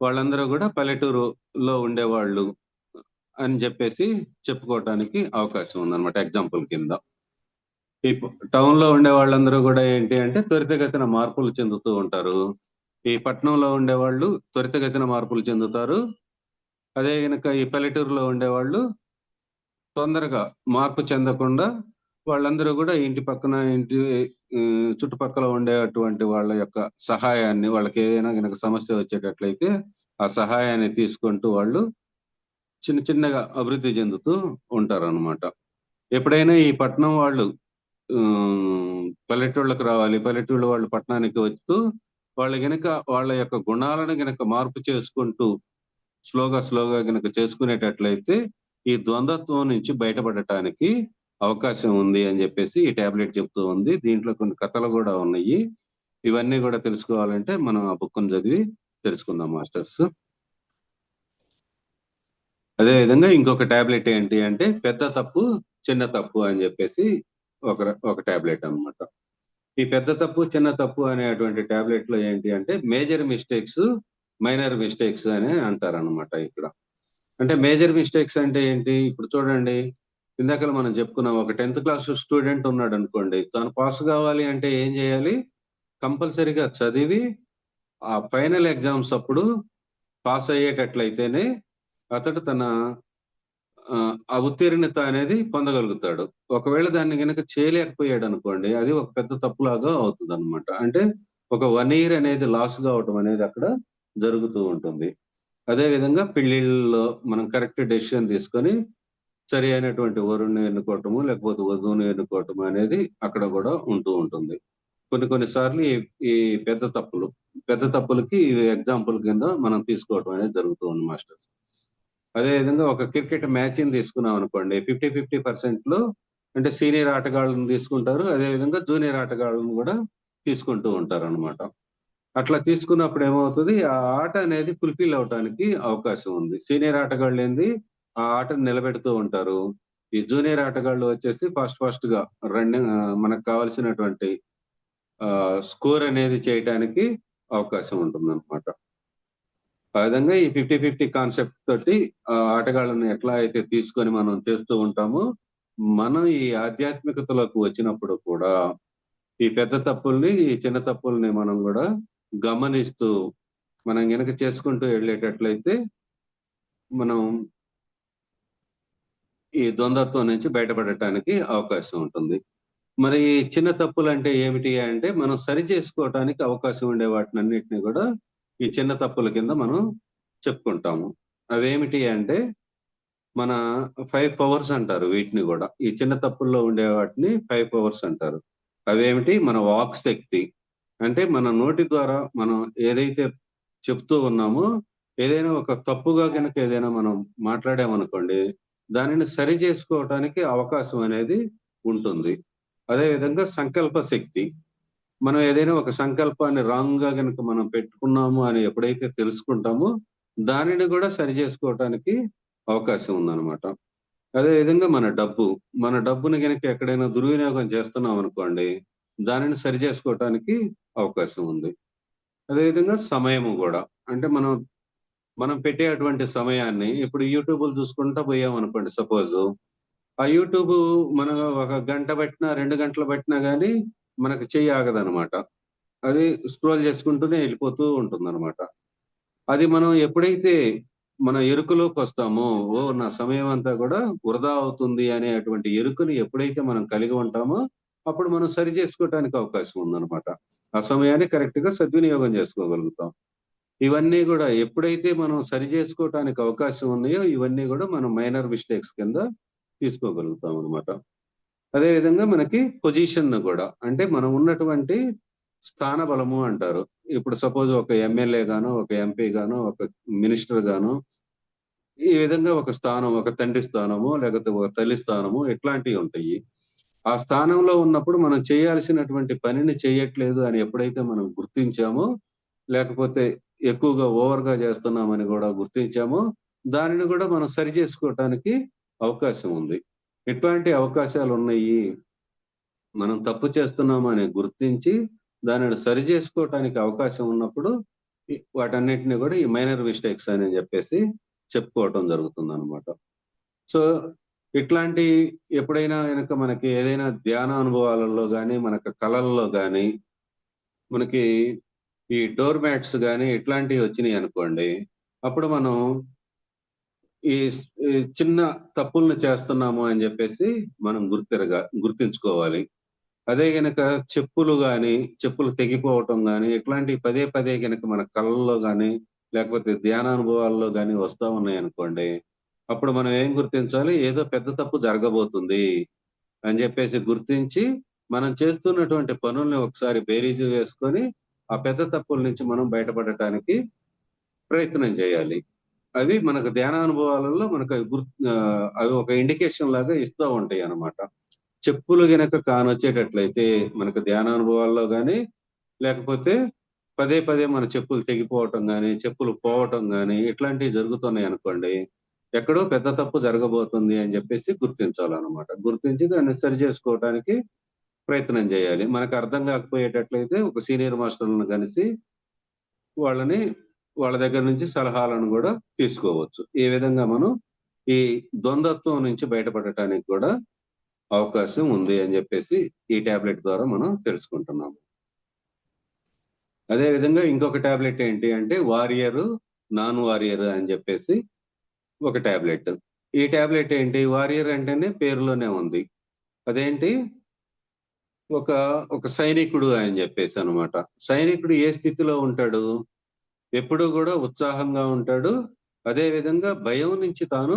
వాళ్ళందరూ కూడా పల్లెటూరులో ఉండేవాళ్ళు అని చెప్పేసి చెప్పుకోవటానికి అవకాశం ఉందన్నమాట ఎగ్జాంపుల్ కింద. ఈ టౌన్ లో ఉండే వాళ్ళందరూ కూడా ఏంటి అంటే త్వరితగతిన మార్పులు చెందుతూ ఉంటారు. ఈ పట్టణంలో ఉండేవాళ్ళు త్వరితగతిన మార్పులు చెందుతారు. అదే గనక ఈ పల్లెటూరులో ఉండేవాళ్ళు తొందరగా మార్పు చెందకుండా వాళ్ళందరూ కూడా ఇంటి పక్కన చుట్టుపక్కల ఉండేటువంటి వాళ్ళ యొక్క సహాయాన్ని, వాళ్ళకి ఏదైనా గనక సమస్య వచ్చేటట్లయితే ఆ సహాయాన్ని తీసుకుంటూ వాళ్ళు చిన్న చిన్నగా అభివృద్ధి చెందుతూ ఉంటారు అనమాట. ఎప్పుడైనా ఈ పట్టణం వాళ్ళు పల్లెటూళ్ళకు రావాలి, పల్లెటూళ్ళ వాళ్ళు పట్టణానికి వస్తూ వాళ్ళు గనక వాళ్ళ యొక్క గుణాలను గనక మార్పు చేసుకుంటూ స్లోగా గనక చేసుకునేటట్లయితే ఈ ద్వంద్వత్వం నుంచి బయటపడటానికి అవకాశం ఉంది అని చెప్పేసి ఈ టాబ్లెట్ చెప్తూ ఉంది. దీంట్లో కొన్ని కథలు కూడా ఉన్నాయి. ఇవన్నీ కూడా తెలుసుకోవాలంటే మనం ఆ బుక్ను చదివి తెలుసుకుందాం మాస్టర్స్. అదే విధంగా ఇంకొక టాబ్లెట్ ఏంటి అంటే పెద్ద తప్పు చిన్న తప్పు అని చెప్పేసి ఒక టాబ్లెట్ అన్నమాట. ఈ పెద్ద తప్పు చిన్న తప్పు అనేటువంటి టాబ్లెట్ లో ఏంటి అంటే మేజర్ మిస్టేక్స్, మైనర్ మిస్టేక్స్ అని అంటారనమాట ఇక్కడ. అంటే మేజర్ మిస్టేక్స్ అంటే ఏంటి? ఇప్పుడు చూడండి, ఇందాక మనం చెప్పుకున్నాం, ఒక 10th క్లాస్ స్టూడెంట్ ఉన్నాడు అనుకోండి, తను పాస్ కావాలి అంటే ఏం చేయాలి? కంపల్సరీగా చదివి ఆ ఫైనల్ ఎగ్జామ్స్ అప్పుడు పాస్ అయ్యేటట్లయితేనే అతడు తన ఆ ఉత్తీర్ణత అనేది పొందగలుగుతాడు. ఒకవేళ దాన్ని గనక చేయలేకపోయాడు అనుకోండి, అది ఒక పెద్ద తప్పులాగా అవుతుంది అనమాట. అంటే ఒక 1 year అనేది లాస్ కావటం అనేది అక్కడ జరుగుతూ ఉంటుంది. అదే విధంగా పెళ్లిళ్ళలో మనం కరెక్ట్ డెసిషన్ తీసుకొని సరి అయినటువంటి వరుణ్ణి ఎన్నుకోవటము, లేకపోతే వధువుని ఎన్నుకోవటము అనేది అక్కడ కూడా ఉంటూ ఉంటుంది. కొన్ని సార్లు ఈ పెద్ద తప్పులకి ఎగ్జాంపుల్ కింద మనం తీసుకోవటం అనేది జరుగుతూ ఉంది మాస్టర్. అదే విధంగా ఒక క్రికెట్ మ్యాచ్ని తీసుకున్నాం అనుకోండి, 50-50% లో అంటే సీనియర్ ఆటగాళ్ళని తీసుకుంటారు, అదే విధంగా జూనియర్ ఆటగాళ్ళని కూడా తీసుకుంటూ ఉంటారు అనమాట. అట్లా తీసుకున్నప్పుడు ఏమవుతుంది, ఆ ఆట అనేది ఫుల్ఫిల్ అవటానికి అవకాశం ఉంది. సీనియర్ ఆటగాళ్ళు ఏంది ఆ ఆటను నిలబెడుతూ ఉంటారు. ఈ జూనియర్ ఆటగాళ్ళు వచ్చేసి ఫాస్ట్ గా రన్నింగ్ మనకు కావాల్సినటువంటి స్కోర్ అనేది చేయటానికి అవకాశం ఉంటుంది అనమాట. ఆ విధంగా ఈ 50-50 కాన్సెప్ట్ తోటి ఆటగాళ్ళని ఎట్లా అయితే తీసుకొని మనం చేస్తూ ఉంటామో, మనం ఈ ఆధ్యాత్మికతలోకి వచ్చినప్పుడు కూడా ఈ పెద్ద తప్పుల్ని, ఈ చిన్న తప్పుల్ని మనం కూడా గమనిస్తూ మనం గనక చేసుకుంటూ వెళ్ళేటట్లయితే మనం ఈ ద్వంద్వత్వం నుంచి బయటపడటానికి అవకాశం ఉంటుంది. మరి చిన్న తప్పులు అంటే ఏమిటి అంటే మనం సరి చేసుకోవటానికి అవకాశం ఉండే వాటినన్నిటిని కూడా ఈ చిన్న తప్పుల కింద మనం చెప్పుకుంటాము. అవేమిటి అంటే మన 5 పవర్స్ అంటారు వీటిని కూడా. ఈ చిన్న తప్పుల్లో ఉండే వాటిని 5 పవర్స్ అంటారు. అవేమిటి? మన వాక్ శక్తి, అంటే మన నోటి ద్వారా మనం ఏదైతే చెప్తూ ఉన్నామో, ఏదైనా ఒక తప్పుగా కనుక ఏదైనా మనం మాట్లాడామనుకోండి, దానిని సరి చేసుకోవటానికి అవకాశం అనేది ఉంటుంది. అదే విధంగా సంకల్ప శక్తి, మనం ఏదైనా ఒక సంకల్పాన్ని రాంగ్ గా కనుక మనం పెట్టుకున్నాము అని ఎప్పుడైతే తెలుసుకుంటామో, దానిని కూడా సరి చేసుకోవటానికి అవకాశం ఉందన్నమాట. అదే విధంగా మన డబ్బుని కనుక ఎక్కడైనా దుర్వినియోగం చేస్తున్నాం అనుకోండి, దానిని సరి చేసుకోవటానికి అవకాశం ఉంది. అదేవిధంగా సమయము కూడా, అంటే మనం పెట్టే అటువంటి సమయాన్ని ఇప్పుడు యూట్యూబ్లు చూసుకుంటా పోయాం అనుకోండి సపోజ్, ఆ యూట్యూబ్ మనం 1 గంట పెట్టినా 2 గంటలు పెట్టినా గానీ మనకు చెయ్యి ఆగదనమాట. అది స్క్రోల్ చేసుకుంటూనే వెళ్ళిపోతూ ఉంటుందన్నమాట. అది మనం ఎప్పుడైతే మన ఎరుకలోకి వస్తామో, నా సమయం అంతా కూడా వృధా అవుతుంది అనేటువంటి ఎరుకని ఎప్పుడైతే మనం కలిగి ఉంటామో, అప్పుడు మనం సరి చేసుకోవటానికి అవకాశం ఉందన్నమాట. ఆ సమయాన్ని కరెక్ట్ గా సద్వినియోగం చేసుకోగలుగుతాం. ఇవన్నీ కూడా ఎప్పుడైతే మనం సరి చేసుకోవటానికి అవకాశం ఉన్నాయో, ఇవన్నీ కూడా మనం మైనర్ మిస్టేక్స్ కింద తీసుకోగలుగుతాం అనమాట. అదే విధంగా మనకి పొజిషన్ కూడా, అంటే మనం ఉన్నటువంటి స్థాన బలము అంటారు. ఇప్పుడు సపోజ్ ఒక ఎమ్మెల్యే గాను, ఒక ఎంపీ గాను, ఒక మినిస్టర్ గాను ఈ విధంగా ఒక స్థానం, ఒక తండ్రి స్థానము, లేకపోతే ఒక తల్లి స్థానము ఇట్లాంటివి ఉంటాయి. ఆ స్థానంలో ఉన్నప్పుడు మనం చేయాల్సినటువంటి పనిని చేయట్లేదు అని ఎప్పుడైతే మనం గుర్తించామో, లేకపోతే ఎక్కువగా ఓవర్‌గా చేస్తున్నామని గూడా గుర్తించామో, దానిని గూడా మనం సరిజేసుకోవటానికి అవకాశం ఉంది. ఎట్లాంటి అవకాశాలున్నయి? మనం తప్పు చేస్తున్నామని గుర్తించి, దానిని సరిజేసుకోవటానికి అవకాశం ఉన్నప్పుడు, వాటన్నిటిని గూడా ఈ మైనర్ మిస్టేక్స్ అని జెప్పేసి చెప్పుకోవటం జరుగుతుందనమాట. సో, ఇట్లాంటి ఎప్పుడైనా గనక మనకి ఏదైనా ధ్యాన అనుభవాలలో గాని, మనకు కలల్లో గాని, మనకి ఈ డోర్ మ్యాట్స్ గాని ఇట్లాంటివి వచ్చినియనుకోండి, అప్పుడు మనం ఈ ఈ చిన్న తప్పుల్ని చేస్తున్నాము అని జెప్పేసి మనం గుర్తించుకోవాలి. అదే గనక చెప్పులు గాని, చెప్పులు తెగిపోవటం గాని, ఇట్లాంటివి పదే పదే గనక మన కళల్లో గాని, లేకపోతే ధ్యానానుభవాల్లో గాని వస్తా ఉన్నాయనుకోండి, అప్పుడు మనం ఏం గుర్తించాలి? ఏదో పెద్ద తప్పు జరగబోతుంది అని జెప్పేసి గుర్తించి, మనం చేస్తున్నటువంటి పనుల్ని ఒకసారి బేరీజు వేసుకొని, ఆ పెద్ద తప్పుల నుంచి మనం బయటపడటానికి ప్రయత్నం చేయాలి. అవి మనకు ధ్యానానుభవాలలో అవి ఒక ఇండికేషన్ లాగా ఇస్తా ఉంటాయన్నమాట. చెప్పులు గనక కానొచ్చేటట్లయితే మనకు ధ్యానానుభవాల్లో గాని, లేకపోతే పదే పదే మన చెప్పులు తెగిపోవటం గాని, చెప్పులు పోవటం గాని ఇట్లాంటివి జరుగుతున్నాయనుకోండి, ఎక్కడో పెద్ద తప్పు జరగబోతుంది అని జెప్పేసి గుర్తించాలన్నమాట. గుర్తించి దాన్ని సరిజేసుకోవటానికి ప్రయత్నం జేయాలి. మనకు అర్థం గాకపోయేటట్లయితే ఒక సీనియర్ మాస్టర్‌లను కలిసి వాళ్ళని వాళ్ళ దగ్గర నుంచి సలహాలను గూడా తీసుకోవచ్చు. ఈ విధంగా మనం ఈ ద్వంద్వత్వం నుంచి బయటపడటానికి గూడా అవకాశం ఉంది అని జెప్పేసి ఈ టాబ్లెట్ ద్వారా మనం తెలుసుకుంటున్నాము. అదే విధంగా ఇంకొక టాబ్లెట్ ఏంటి అంటే వారియరు, నాన్ వారియర్ అని జెప్పేసి ఒక టాబ్లెట్. ఈ టాబ్లెట్ ఏంటి? వారియర్ అంటేనే పేరులోనే ఉంది. అదేంటి? ఒక ఒక సైనికుడు అని జెప్పేసనమాట. సైనికుడు ఏ స్థితిలో ఉంటాడు? ఎప్పుడూ గూడా ఉత్సాహంగా ఉంటాడు. అదే విధంగా భయం నుంచి తాను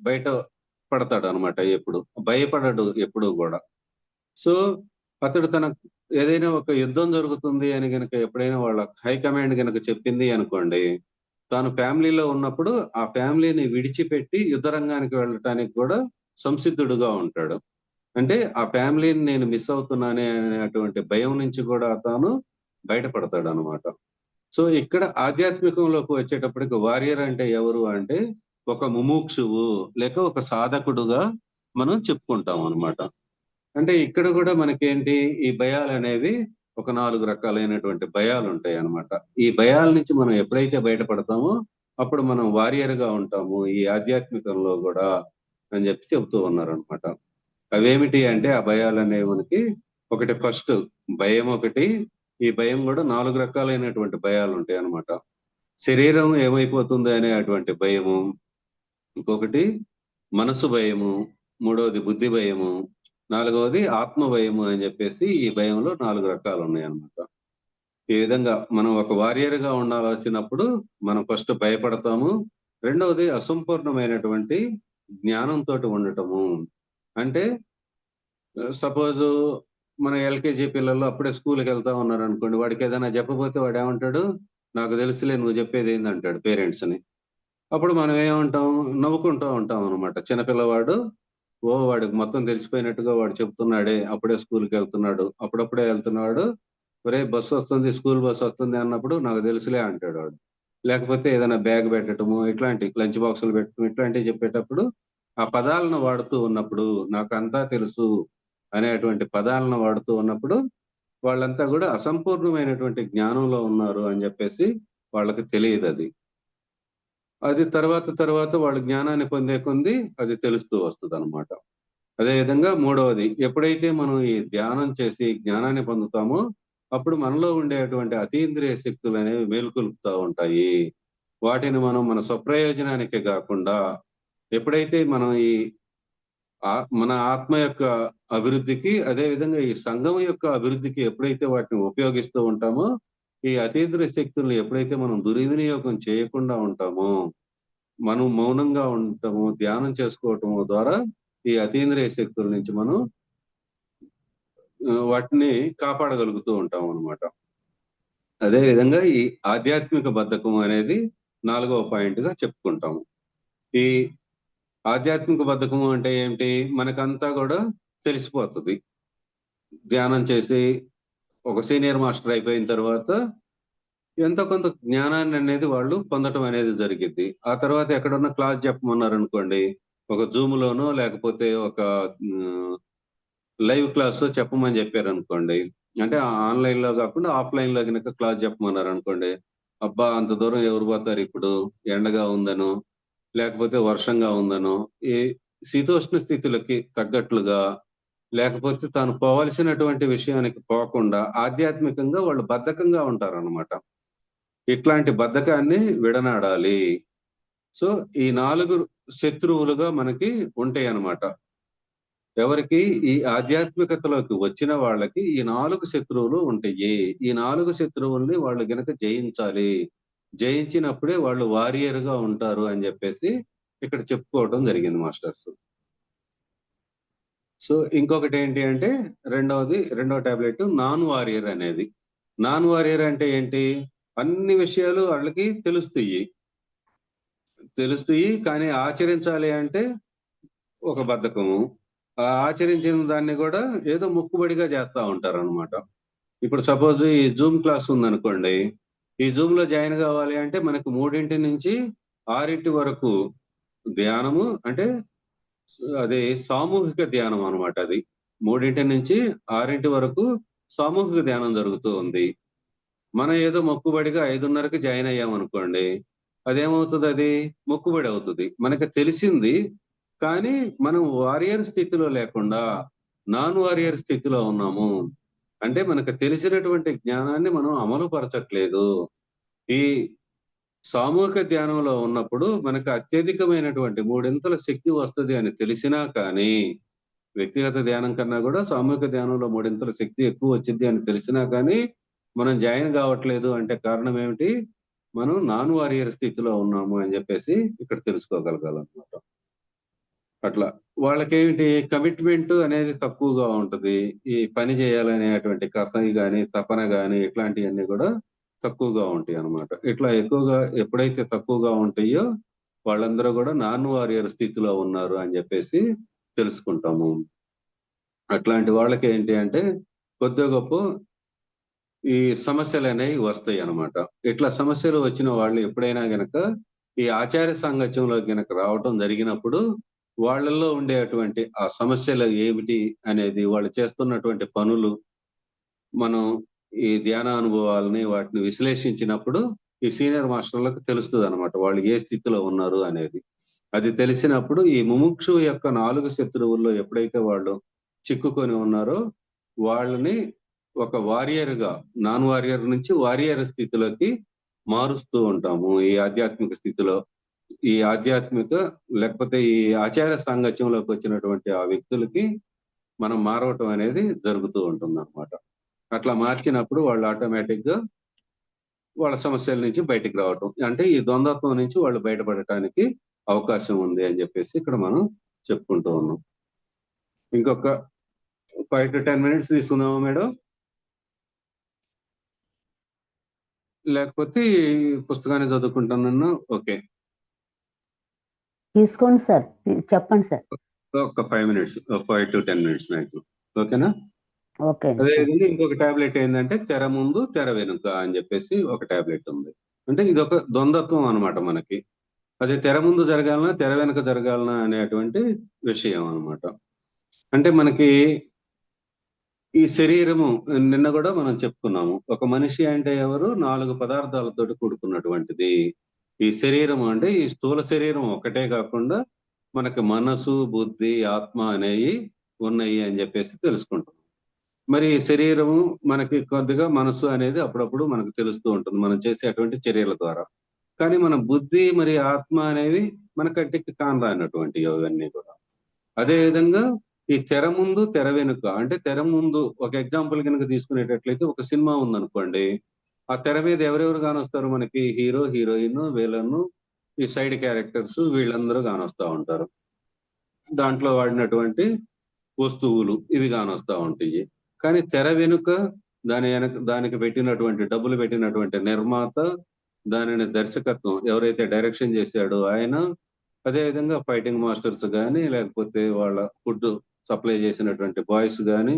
బయట పడతాడనమాట ఎప్పుడు. భయపడడు ఎప్పుడూ గూడా. సో, అతడు ఏదైనా ఒక యుద్ధం జరుగుతుంది అని గనక ఎప్పుడైనా వాళ్ళ హై కమాండ్ గనక చెప్పింది అనుకోండి, తాను ఫ్యామిలీలో ఉన్నప్పుడు ఆ ఫ్యామిలీని విడిచిపెట్టి యుద్ధ రంగానికి వెళ్ళటానికి గూడా సంసిద్ధుడుగా ఉంటాడు. అంటే ఆ ఫ్యామిలీని నేను మిస్ అవుతున్నానే అనేటువంటి భయం నుంచి గూడా తాను బయటపడతాడనమాట. సో, ఇక్కడ ఆధ్యాత్మికంలోకి వచ్చేటప్పటికి వారియర్ అంటే ఎవరు అంటే, ఒక ముముక్షువు లేక ఒక సాధకుడుగా మనం చెప్పుకుంటామనమాట. అంటే ఇక్కడ గూడా మనకేంటి ఈ భయాలనేవి ఒక 4 రకాలైనటువంటి భయాలుంటాయనమాట. ఈ భయాల నుంచి మనం ఎప్పుడైతే బయటపడతామో, అప్పుడు మనం వారియర్‌గా ఉంటాము. ఈ ఆధ్యాత్మికంలో గూడా అని జెప్పి చెబుతూ ఉన్నారనమాట. అవేమిటి అంటే ఆ భయాలనేవి మనకి ఒకటి ఫస్ట్ భయమొకటి. ఈ భయం గూడా 4 రకాలైనటువంటి భయాలుంటాయనమాట. శరీరం ఏమైపోతుంది అనేటువంటి భయము. ఇంకొకటి మనసు భయము. మూడోది బుద్ధి భయము. నాలుగవది ఆత్మ భయము అని జెప్పేసి ఈ భయంలో 4 రకాలున్నాయనమాట. ఈ విధంగా మనం ఒక వారియర్‌గా ఉండాలొచ్చినప్పుడు మనం ఫస్ట్ భయపడతాము. రెండవది అసంపూర్ణమైనటువంటి జ్ఞానంతోటి ఉండటము. అంటే సపోజు మన ఎల్‌కేజీ పిల్లలు అప్పుడే స్కూలుకెళ్తా ఉన్నారనుకోండి. వాడికేదైనా జెప్పబోతే వాడేమంటాడు? "నాకు తెలుసులే నువ్వు జెప్పేదేందంటాడు" పేరెంట్స్‌ని. అప్పుడు మనం ఏమంటాం? నవ్వుకుంటూ ఉంటామనమాట. చిన్న పిల్లవాడు వాడికి మొత్తం తెలిసిపోయినట్టుగా వాడు చెప్తున్నాడే, అప్పుడే స్కూలుకెళ్తున్నాడు. అప్పుడప్పుడే ఎళ్తున్నాడు. "ఒరేయ్! బస్సొస్తుంది, స్కూలు బస్సొస్తుంది" అన్నప్పుడు "నాకు తెలుసులే" అంటాడు వాడు. లేకపోతే ఏదైనా బ్యాగ్ పెట్టటము, లంచ్ బాక్సులు పెట్టడం ఇట్లాంటివి చెప్పేటప్పుడు, ఆ పదాలను వాడుతూ ఉన్నప్పుడు, "నాకంతా తెలుసు" అనేటువంటి పదాలను వాడుతూ ఉన్నప్పుడు, వాళ్ళంతా గూడా అసంపూర్ణమైనటువంటి జ్ఞానంలో ఉన్నారు అని జెప్పేసి వాళ్ళకి తెలీదది. అది తర్వాత వాళ్ళు జ్ఞానాన్ని పొందే కొంది అది తెలుస్తూ వస్తదనమాట. అదే విధంగా మూడవది ఎప్పుడైతే మనం ఈ ధ్యానం చేసి జ్ఞానాన్ని పొందుతామో, అప్పుడు మనలో ఉండేటువంటి అతీంద్రియ శక్తులనేవి మేలుకొలుపుతా ఉంటాయి. వాటిని మనం మన స్వప్రయోజనానికి గాకుండా, ఎప్పుడైతే మనం మన ఆత్మ యొక్క అభివృద్ధికి, అదే విధంగా ఈ సంఘం యొక్క అభివృద్ధికి ఎప్పుడైతే వాటిని ఉపయోగిస్తూ ఉంటామో, ఈ అతీంద్రియ శక్తుల్ని ఎప్పుడైతే మనం దుర్వినియోగం చేయకుండా ఉంటామో, మనం మౌనంగా ఉండటము, ధ్యానం చేసుకోవటము ద్వారా ఈ అతీంద్రియ శక్తుల నుంచి మనం వాటిని కాపాడగలుగుతూ ఉంటాం అనమాట. అదే విధంగా ఈ ఆధ్యాత్మిక బద్ధకం అనేది 4వ పాయింట్ గా చెప్పుకుంటాము. ఈ ఆధ్యాత్మిక బద్ధకము అంటే ఏంటి? మనకంతా కూడా తెలిసిపోతుంది. ధ్యానం చేసి ఒక సీనియర్ మాస్టర్ అయిపోయిన తర్వాత ఎంతో కొంత జ్ఞానాన్ని అనేది వాళ్ళు పొందటం అనేది జరిగిద్ది. ఆ తర్వాత ఎక్కడన్నా క్లాస్ చెప్పమన్నారనుకోండి, ఒక జూమ్‌లోనో లేకపోతే ఒక లైవ్ క్లాసో చెప్పమని చెప్పారనుకోండి. అంటే ఆన్‌లైన్‌లో కాకుండా ఆఫ్‌లైన్‌లో గనక క్లాస్ చెప్పమన్నారనుకోండి. అబ్బా! అంత దూరం ఎవరు పోతారిప్పుడు? ఎండగా ఉందనో, లేకపోతే వర్షంగా ఉందనో, ఈ శీతోష్ణ స్థితులకి తగ్గట్లుగా, లేకపోతే తాను పోవలసినటువంటి విషయానికి పోకుండా ఆధ్యాత్మికంగా వాళ్ళు బద్ధకంగా ఉంటారనమాట. ఇట్లాంటి బద్ధకాన్ని విడనాడాలి. సో, ఈ 4 శత్రువులుగా మనకి ఉంటాయనమాట. ఎవరికి? ఈ ఆధ్యాత్మికతలోకి వచ్చిన వాళ్ళకి ఈ 4 శత్రువులు ఉంటాయి. ఈ 4 శత్రువుల్ని వాళ్ళు గనక జయించాలి. జయించినప్పుడే వాళ్ళు వారియర్‌గా ఉంటారు అని జెప్పేసి ఇక్కడ చెప్పుకోవటం జరిగింది మాస్టర్స్. సో, ఇంకొకటేంటి అంటే రెండో టాబ్లెట్ నాన్ వారియర్ అనేది. నాన్ వారియర్ అంటే ఏంటి? అన్ని విషయాలు వాళ్ళకి తెలుస్తయి. కానీ ఆచరించాలి అంటే ఒక బద్ధకము. ఆచరించిన దాన్ని గూడా ఏదో మొక్కుబడిగా జేస్తా ఉంటారనమాట. ఇప్పుడు సపోజ్ ఈ జూమ్ క్లాస్ ఉందనుకోండి. ఈ జూమ్‌లో జాయిన్ గావాలి అంటే మనకు 3 నుంచి 6 వరకు ధ్యానము అంటే అది సామూహిక ధ్యానం అనమాట అది. 3 నుంచి 6 వరకు సామూహిక ధ్యానం జరుగుతూ ఉంది. మనం ఏదో మొక్కుబడిగా 5:30కి జాయిన్ అయ్యామనుకోండి. అదేమవుతదది? మొక్కుబడి అవుతది. మనకు తెలిసింది. కానీ మనం వారియర్ స్థితిలో లేకుండా నాన్ వారియర్ స్థితిలో ఉన్నాము. అంటే మనకు తెలిసినటువంటి జ్ఞానాన్ని మనం అమలు పరచట్లేదు. ఈ సామూహిక ధ్యానంలో ఉన్నప్పుడు మనకు అత్యధికమైనటువంటి మూడింతల శక్తి వస్తది అని తెలిసినా కానీ, వ్యక్తిగత ధ్యానం కన్నా గూడా సామూహిక ధ్యానంలో మూడింతల శక్తి ఎక్కువ వచ్చిద్ది అని తెలిసినా కానీ, మనం జాయిన్ గావట్లేదు అంటే కారణం ఏమిటి? మనం నాన్ వారియర్ స్థితిలో ఉన్నాము అని జెప్పేసి ఇక్కడ తెలుసుకోగలగాలన్నమాట. అట్లా. వాళ్ళకేమిటి కమిట్మెంట్ అనేది తక్కువగా ఉంటది. ఈ పని జేయాలనేటువంటి కసయి గాని, తపన గాని ఇట్లాంటియన్నీ గూడా తక్కువగా ఉంటాయన్నమాట. ఇట్లా ఎక్కువగా ఎప్పుడైతే తక్కువగా ఉంటాయో వాళ్ళందరూ గూడా నాన్ వారియర్ స్థితిలో ఉన్నారు అని జెప్పేసి తెలుసుకుంటాము. అట్లాంటి వాళ్ళకేంటి అంటే కొద్దో గొప్పో ఈ సమస్యలనేవి వస్తాయన్నమాట. ఇట్లా సమస్యలు వచ్చిన వాళ్ళు ఎప్పుడైనా గనక ఈ ఆచార్య సాంగత్యంలోకి గనక రావటం జరిగినప్పుడు వాళ్ళల్లో ఉండేటువంటి ఆ సమస్యలు ఏమిటి అనేది వాళ్ళు చేస్తున్నటువంటి పనులు మనం ఈ ధ్యాన అనుభవాలని వాటిని విశ్లేషించినప్పుడు ఈ సీనియర్ మాస్టర్‌లకు తెలుస్తదనమాట. వాళ్ళు ఏ స్థితిలో ఉన్నారు అనేది. అది తెలిసినప్పుడు ఈ ముముక్షువు యొక్క 4 శత్రువుల్లో ఎప్పుడైతే వాళ్ళు చిక్కుకొని ఉన్నారో వాళ్ళని ఒక వారియర్‌గా నాన్ వారియర్ నుంచి వారియర్ స్థితిలోకి మారుస్తూ ఉంటాము. ఈ ఆధ్యాత్మిక స్థితిలో. ఈ ఆధ్యాత్మిక లేకపోతే ఈ ఆచార సాంగత్యంలోకి వచ్చినటువంటి ఆ వ్యక్తులకి మనం మారవటం అనేది జరుగుతూ ఉంటుందన్నమాట. అట్లా మార్చినప్పుడు వాళ్ళు ఆటోమేటిక్‌గా వాళ్ళ సమస్యల నుంచి బయటికి రావటం. అంటే ఈ ద్వంద్వత్వం నుంచి వాళ్ళు బయటపడటానికి అవకాశం ఉంది అని జెప్పేసి ఇక్కడ మనం చెప్పుకుంటూ ఉన్నాం. ఇంకొక 5-10 మినిట్స్ తీసుకుందామా మేడం? లేకపోతే ఈ పుస్తకాన్ని చదువుకుంటానన్నా ఓకే. తీసుకోండి సార్. చెప్పండి సార్. ఒక 5 మినిట్స్. 5-10 minutes maximum. ఓకేనా? ఓకే. అదే విధంగా ఇంకొక టాబ్లెట్ ఏందంటే తెర ముందు, తెర వెనుక అని జెప్పేసి ఒక టాబ్లెట్ ఉంది. అంటే ఇదొక ద్వంద్వత్వం అన్నమాట మనకి. అది తెర ముందు జరగాలనా, తెర వెనక జరగాలనా అనేటువంటి విషయం అన్నమాట. అంటే మనకి ఈ శరీరము నిన్న గూడా మనం చెప్పుకున్నాము. ఒక మనిషి అంటే ఎవరు? 4 పదార్థాలతోటి కూడుకున్నటువంటిది. ఈ శరీరము అంటే ఈ స్థూల శరీరం ఒక్కటే కాకుండా మనకి మనసు, బుద్ధి, ఆత్మ అనేయి ఉన్నాయి అని జెప్పేసి తెలుసుకుంటాం. మరి ఈ శరీరము మనకి కొద్దిగా మనసు అనేది అప్పుడప్పుడు మనకు తెలుస్తూ ఉంటుంది. మనం చేసేటువంటి చర్యల ద్వారా. కానీ మన బుద్ధి మరి ఆత్మ అనేవి మన కంటికి కానరానటువంటివి అవన్నీ కూడా. అదే విధంగా ఈ తెర ముందు, తెర వెనుక అంటే తెర ముందు ఒక ఎగ్జాంపుల్ గనుక తీసుకునేటట్లయితే ఒక సినిమా ఉందనుకోండి. ఆ తెర మీద ఎవరెవరు గానొస్తారు మనకి? హీరో, హీరోయిన్, విలను, ఈ సైడ్ క్యారెక్టర్స్ వీళ్ళందరూ గానొస్తా ఉంటారు. దాంట్లో వాడినటువంటి వస్తువులు ఇవి గానొస్తా ఉంటాయి. కానీ తెర వెనుక దానికి పెట్టినటువంటి డబ్బులు పెట్టినటువంటి నిర్మాత, దానిని దర్శకత్వం ఎవరైతే డైరెక్షన్ చేశాడో ఆయన, అదేవిధంగా ఫైటింగ్ మాస్టర్స్ కానీ, లేకపోతే వాళ్ళ ఫుడ్ సప్లై చేసినటువంటి బాయ్స్ కానీ,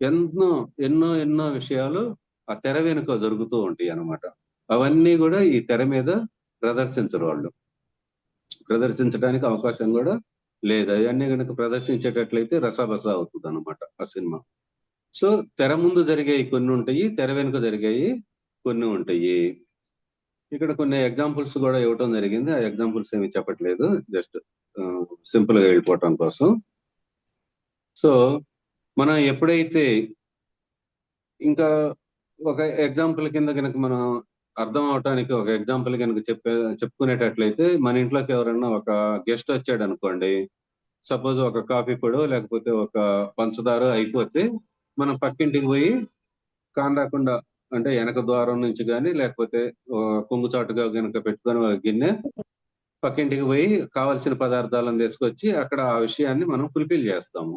ఎన్నో ఎన్నో ఎన్నో విషయాలు ఆ తెర వెనుక జరుగుతూ ఉంటాయి అన్నమాట. అవన్నీ కూడా ఈ తెర మీద ప్రదర్శించరు వాళ్ళు. ప్రదర్శించడానికి అవకాశం కూడా లేదు. అవన్నీ కనుక ప్రదర్శించేటట్లయితే రసాబస అవుతుంది అనమాట ఆ సినిమా. సో తెర ముందు జరిగాయి కొన్ని ఉంటాయి, తెర వెనుక జరిగాయి కొన్ని ఉంటాయి. ఇక్కడ కొన్ని ఎగ్జాంపుల్స్ కూడా ఇవ్వటం జరిగింది. ఆ ఎగ్జాంపుల్స్ ఏమి చెప్పట్లేదు, జస్ట్ సింపుల్ గా వెళ్ళిపోవటం కోసం. సో మనం ఎప్పుడైతే ఇంకా ఒక ఎగ్జాంపుల్ కింద కనుక మనం అర్థం అవటానికి ఒక ఎగ్జాంపుల్ కనుక చెప్పుకునేటట్లయితే, మన ఇంట్లోకి ఎవరన్నా ఒక గెస్ట్ వచ్చాడు అనుకోండి, సపోజ్ ఒక కాఫీ పొడో లేకపోతే ఒక పంచదార అయిపోతే మనం పక్కింటికి పోయి కానరాకుండా అంటే వెనక ద్వారం నుంచి కానీ లేకపోతే కొంగుచాటుగా కనుక పెట్టుకొని ఒక గిన్నె పక్కింటికి పోయి కావలసిన పదార్థాలను తీసుకొచ్చి అక్కడ ఆ విషయాన్ని మనం ఫుల్ఫిల్ చేస్తాము.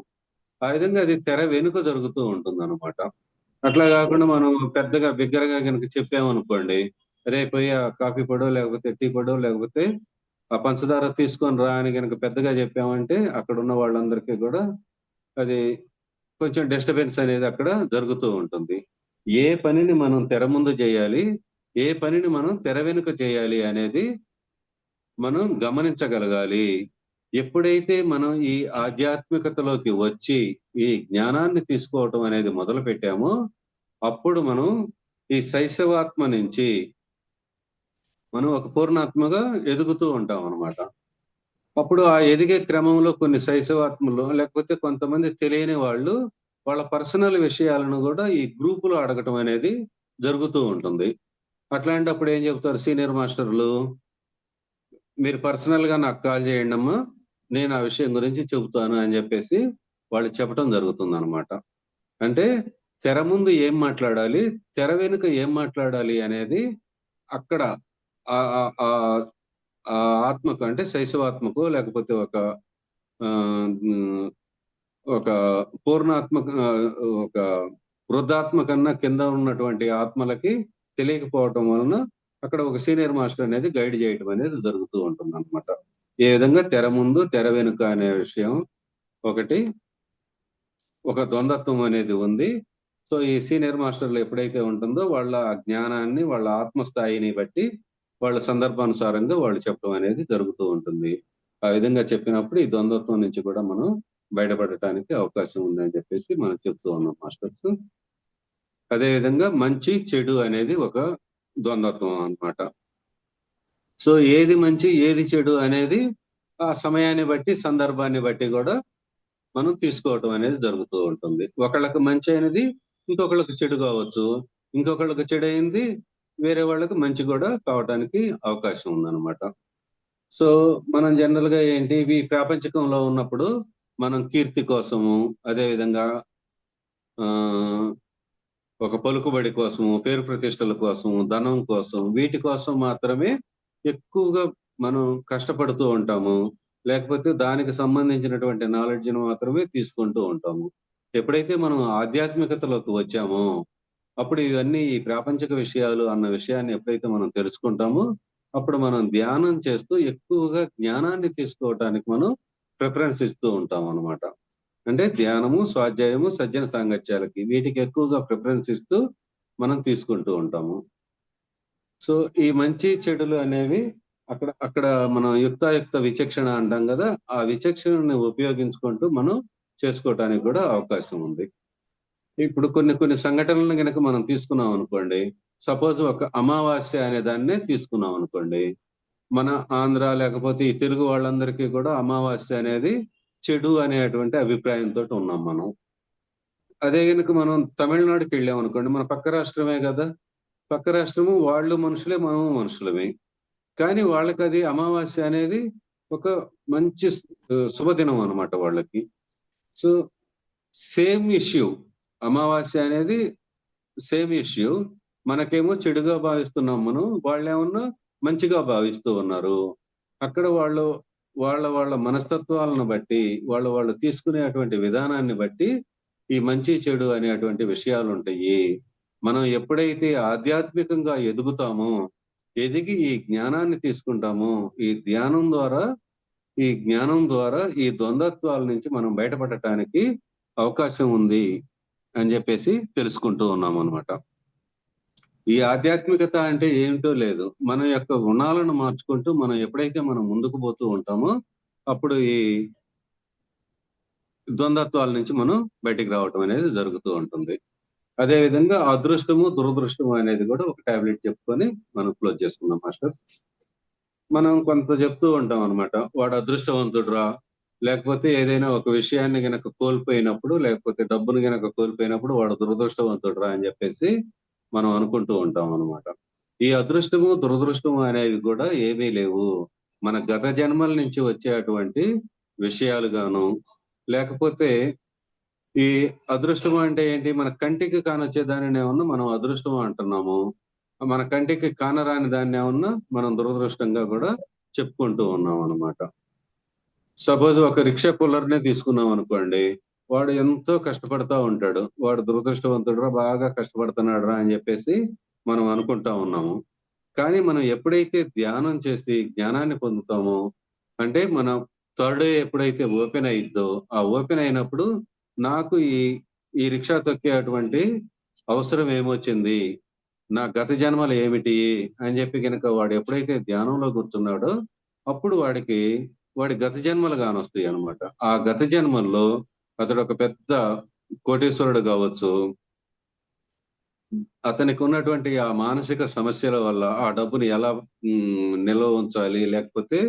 ఆ విధంగా అది తెర వెనుక జరుగుతూ ఉంటుంది అనమాట. అట్లా కాకుండా మనం పెద్దగా బిగ్గరగా కనుక చెప్పామనుకోండి, రేపు పోయి ఆ కాఫీ పొడో లేకపోతే టీ పొడో లేకపోతే ఆ పంచదార తీసుకొని రా అని కనుక పెద్దగా చెప్పామంటే అక్కడ ఉన్న వాళ్ళందరికీ కూడా అది కొంచెం డిస్టర్బెన్స్ అనేది అక్కడ జరుగుతూ ఉంటుంది. ఏ పనిని మనం తెర ముందు చేయాలి, ఏ పనిని మనం తెర వెనుక చేయాలి అనేది మనం గమనించగలగాలి. ఎప్పుడైతే మనం ఈ ఆధ్యాత్మికతలోకి వచ్చి ఈ జ్ఞానాన్ని తీసుకోవటం అనేది మొదలు పెట్టామో అప్పుడు మనం ఈ శైశవాత్మ నుంచి మనం ఒక పూర్ణాత్మగా ఎదుగుతూ ఉంటాం అన్నమాట. అప్పుడు ఆ ఎదిగే క్రమంలో కొన్ని శైశవాత్మలు లేకపోతే కొంతమంది తెలియని వాళ్ళు వాళ్ళ పర్సనల్ విషయాలను కూడా ఈ గ్రూపులో అడగటం అనేది జరుగుతూ ఉంటుంది. అట్లాంటప్పుడు ఏం చెప్తారు సీనియర్ మాస్టర్లు, మీరు పర్సనల్ గా నాకు కాల్ చేయండి అమ్మా, నేను ఆ విషయం గురించి చెబుతాను అని చెప్పేసి వాళ్ళు చెప్పడం జరుగుతుంది అనమాట. అంటే తెర ముందు ఏం మాట్లాడాలి, తెర వెనుక ఏం మాట్లాడాలి అనేది అక్కడ ఆ ఆత్మకు అంటే శైశవాత్మకు లేకపోతే ఒక పూర్ణాత్మక ఒక వృద్ధాత్మ కన్నా కింద ఉన్నటువంటి ఆత్మలకి తెలియకపోవటం వలన అక్కడ ఒక సీనియర్ మాస్టర్ అనేది గైడ్ చేయటం అనేది జరుగుతూ ఉంటుంది అనమాట. ఏ విధంగా తెర ముందు తెర వెనుక అనే విషయం ఒకటి, ఒక ద్వంద్వత్వం అనేది ఉంది. సో ఈ సీనియర్ మాస్టర్లు ఎప్పుడైతే ఉంటుందో వాళ్ళ జ్ఞానాన్ని వాళ్ళ ఆత్మస్థాయిని బట్టి వాళ్ళ సందర్భానుసారంగా వాళ్ళు చెప్పడం అనేది జరుగుతూ ఉంటుంది. ఆ విధంగా చెప్పినప్పుడు ఈ ద్వంద్వత్వం నుంచి కూడా మనం బయటపడటానికి అవకాశం ఉందని చెప్పేసి మనం చెప్తూ ఉన్నాం మాస్టర్స్. అదేవిధంగా మంచి చెడు అనేది ఒక ద్వంద్వత్వం అన్నమాట. సో ఏది మంచి ఏది చెడు అనేది ఆ సమయాన్ని బట్టి సందర్భాన్ని బట్టి కూడా మనం తీసుకోవటం అనేది జరుగుతూ ఉంటుంది. ఒకళ్ళకి మంచి అయినది ఇంకొకళ్ళకి చెడు కావచ్చు, ఇంకొకళ్ళకి చెడు అయింది వేరే వాళ్ళకి మంచి కూడా కావటానికి అవకాశం ఉందన్నమాట. సో మనం జనరల్ గా ఏంటి ఈ ప్రాపంచికంలో ఉన్నప్పుడు మనం కీర్తి కోసము, అదేవిధంగా ఒక పలుకుబడి కోసము, పేరు ప్రతిష్టల కోసము, ధనం కోసం, వీటి కోసం మాత్రమే ఎక్కువగా మనం కష్టపడుతూ ఉంటాము. లేకపోతే దానికి సంబంధించినటువంటి నాలెడ్జ్ని మాత్రమే తీసుకుంటూ ఉంటాము. ఎప్పుడైతే మనం ఆధ్యాత్మికతలోకి వచ్చామో అప్పుడు ఇవన్నీ ఈ ప్రాపంచిక విషయాలు అన్న విషయాన్ని ఎప్పుడైతే మనం తెలుసుకుంటామో అప్పుడు మనం ధ్యానం చేస్తూ ఎక్కువగా జ్ఞానాన్ని తీసుకోవటానికి మనం ప్రిఫరెన్స్ ఇస్తూ ఉంటాం అన్నమాట. అంటే ధ్యానము, స్వాధ్యాయము, సజ్జన సాంగత్యాలకి వీటికి ఎక్కువగా ప్రిఫరెన్స్ ఇస్తూ మనం తీసుకుంటూ ఉంటాము. సో ఈ మంచి చెడులు అనేవి అక్కడ మనం యుక్తాయుక్త విచక్షణ అంటాం కదా, ఆ విచక్షణని ఉపయోగించుకుంటూ మనం చేసుకోవటానికి కూడా అవకాశం ఉంది. ఇప్పుడు కొన్ని సంఘటనలను కనుక మనం తీసుకున్నాం అనుకోండి, సపోజ్ ఒక అమావాస్య అనే దాన్నే తీసుకున్నాం అనుకోండి, మన ఆంధ్ర లేకపోతే ఈ తెలుగు వాళ్ళందరికీ కూడా అమావాస్య అనేది చెడు అనేటువంటి అభిప్రాయంతో ఉన్నాం మనం. అదే కనుక మనం తమిళనాడుకి వెళ్ళాం అనుకోండి, మన పక్క రాష్ట్రమే కదా, పక్క రాష్ట్రము వాళ్ళు మనుషులే మనము మనుషులమే, కానీ వాళ్ళకి అది అమావాస్య అనేది ఒక మంచి శుభదినం అన్నమాట వాళ్ళకి. సో సేమ్ ఇష్యూ, అమావాస్య అనేది సేమ్ ఇష్యూ, మనకేమో చెడుగా భావిస్తున్నాం మనం, వాళ్ళేమన్నా మంచిగా భావిస్తూ ఉన్నారు. అక్కడ వాళ్ళ మనస్తత్వాలను బట్టి వాళ్ళు తీసుకునేటువంటి విధానాన్ని బట్టి ఈ మంచి చెడు అనేటువంటి విషయాలు ఉంటాయి. మనం ఎప్పుడైతే ఆధ్యాత్మికంగా ఎదుగుతామో, ఎదిగి ఈ జ్ఞానాన్ని తీసుకుంటామో, ఈ జ్ఞానం ద్వారా ఈ ద్వంద్వత్వాల నుంచి మనం బయటపడటానికి అవకాశం ఉంది అని చెప్పేసి తెలుసుకుంటూ ఉన్నాం అనమాట. ఈ ఆధ్యాత్మికత అంటే ఏమిటో లేదు, మన యొక్క గుణాలను మార్చుకుంటూ మనం ఎప్పుడైతే మనం ముందుకు పోతూ ఉంటామో అప్పుడు ఈ ద్వంద్వత్వాల నుంచి మనం బయటికి రావటం అనేది జరుగుతూ ఉంటుంది. అదే విధంగా అదృష్టము దురదృష్టము అనేది కూడా ఒక టాబ్లెట్ చెప్పుకొని మనం క్లోజ్ చేసుకుందాం మాస్టర్. మనం కొంత చెప్తూ ఉంటాం అనమాట, వాడు అదృష్టవంతుడురా, లేకపోతే ఏదైనా ఒక విషయాన్ని గనక కోల్పోయినప్పుడు, లేకపోతే డబ్బును గనక కోల్పోయినప్పుడు వాడు దురదృష్టవంతుడురా అని చెప్పేసి మనం అనుకుంటూ ఉంటాం అనమాట. ఈ అదృష్టము దురదృష్టము అనేవి కూడా ఏమీ లేవు, మన గత జన్మల నుంచి వచ్చేటువంటి విషయాలుగాను. లేకపోతే ఈ అదృష్టం అంటే ఏంటి, మన కంటికి కానొచ్చే దానిని ఏమన్నా మనం అదృష్టం అంటున్నాము, మన కంటికి కానరాని దాన్ని ఏమన్నా మనం దురదృష్టంగా కూడా చెప్పుకుంటూ ఉన్నాం అనమాట. సపోజ్ ఒక రిక్షా పుల్లర్నే తీసుకున్నాం అనుకోండి, వాడు ఎంతో కష్టపడతా ఉంటాడు, వాడు దురదృష్టవంతుడురా, బాగా కష్టపడుతున్నాడు రా అని చెప్పేసి మనం అనుకుంటా ఉన్నాము. కానీ మనం ఎప్పుడైతే ధ్యానం చేసి జ్ఞానాన్ని పొందుతామో, అంటే మన థర్డ్ ఎప్పుడైతే ఓపెన్ అయిద్దో, ఆ ఓపెన్ అయినప్పుడు నాకు ఈ రిక్షా తొక్కేటువంటి అవసరం ఏమొచ్చింది, నా గత జన్మలు ఏమిటి అని చెప్పి కనుక వాడు ఎప్పుడైతే ధ్యానంలో కూర్చున్నాడో అప్పుడు వాడి గత జన్మలు కానొస్తాయి అనమాట. ఆ గత జన్మల్లో అతడు ఒక పెద్ద కోటీశ్వరుడు కావచ్చు, అతనికి ఉన్నటువంటి ఆ మానసిక సమస్యల వల్ల ఆ డబ్బుని ఎలా నిల్వ ఉంచాలి, లేకపోతే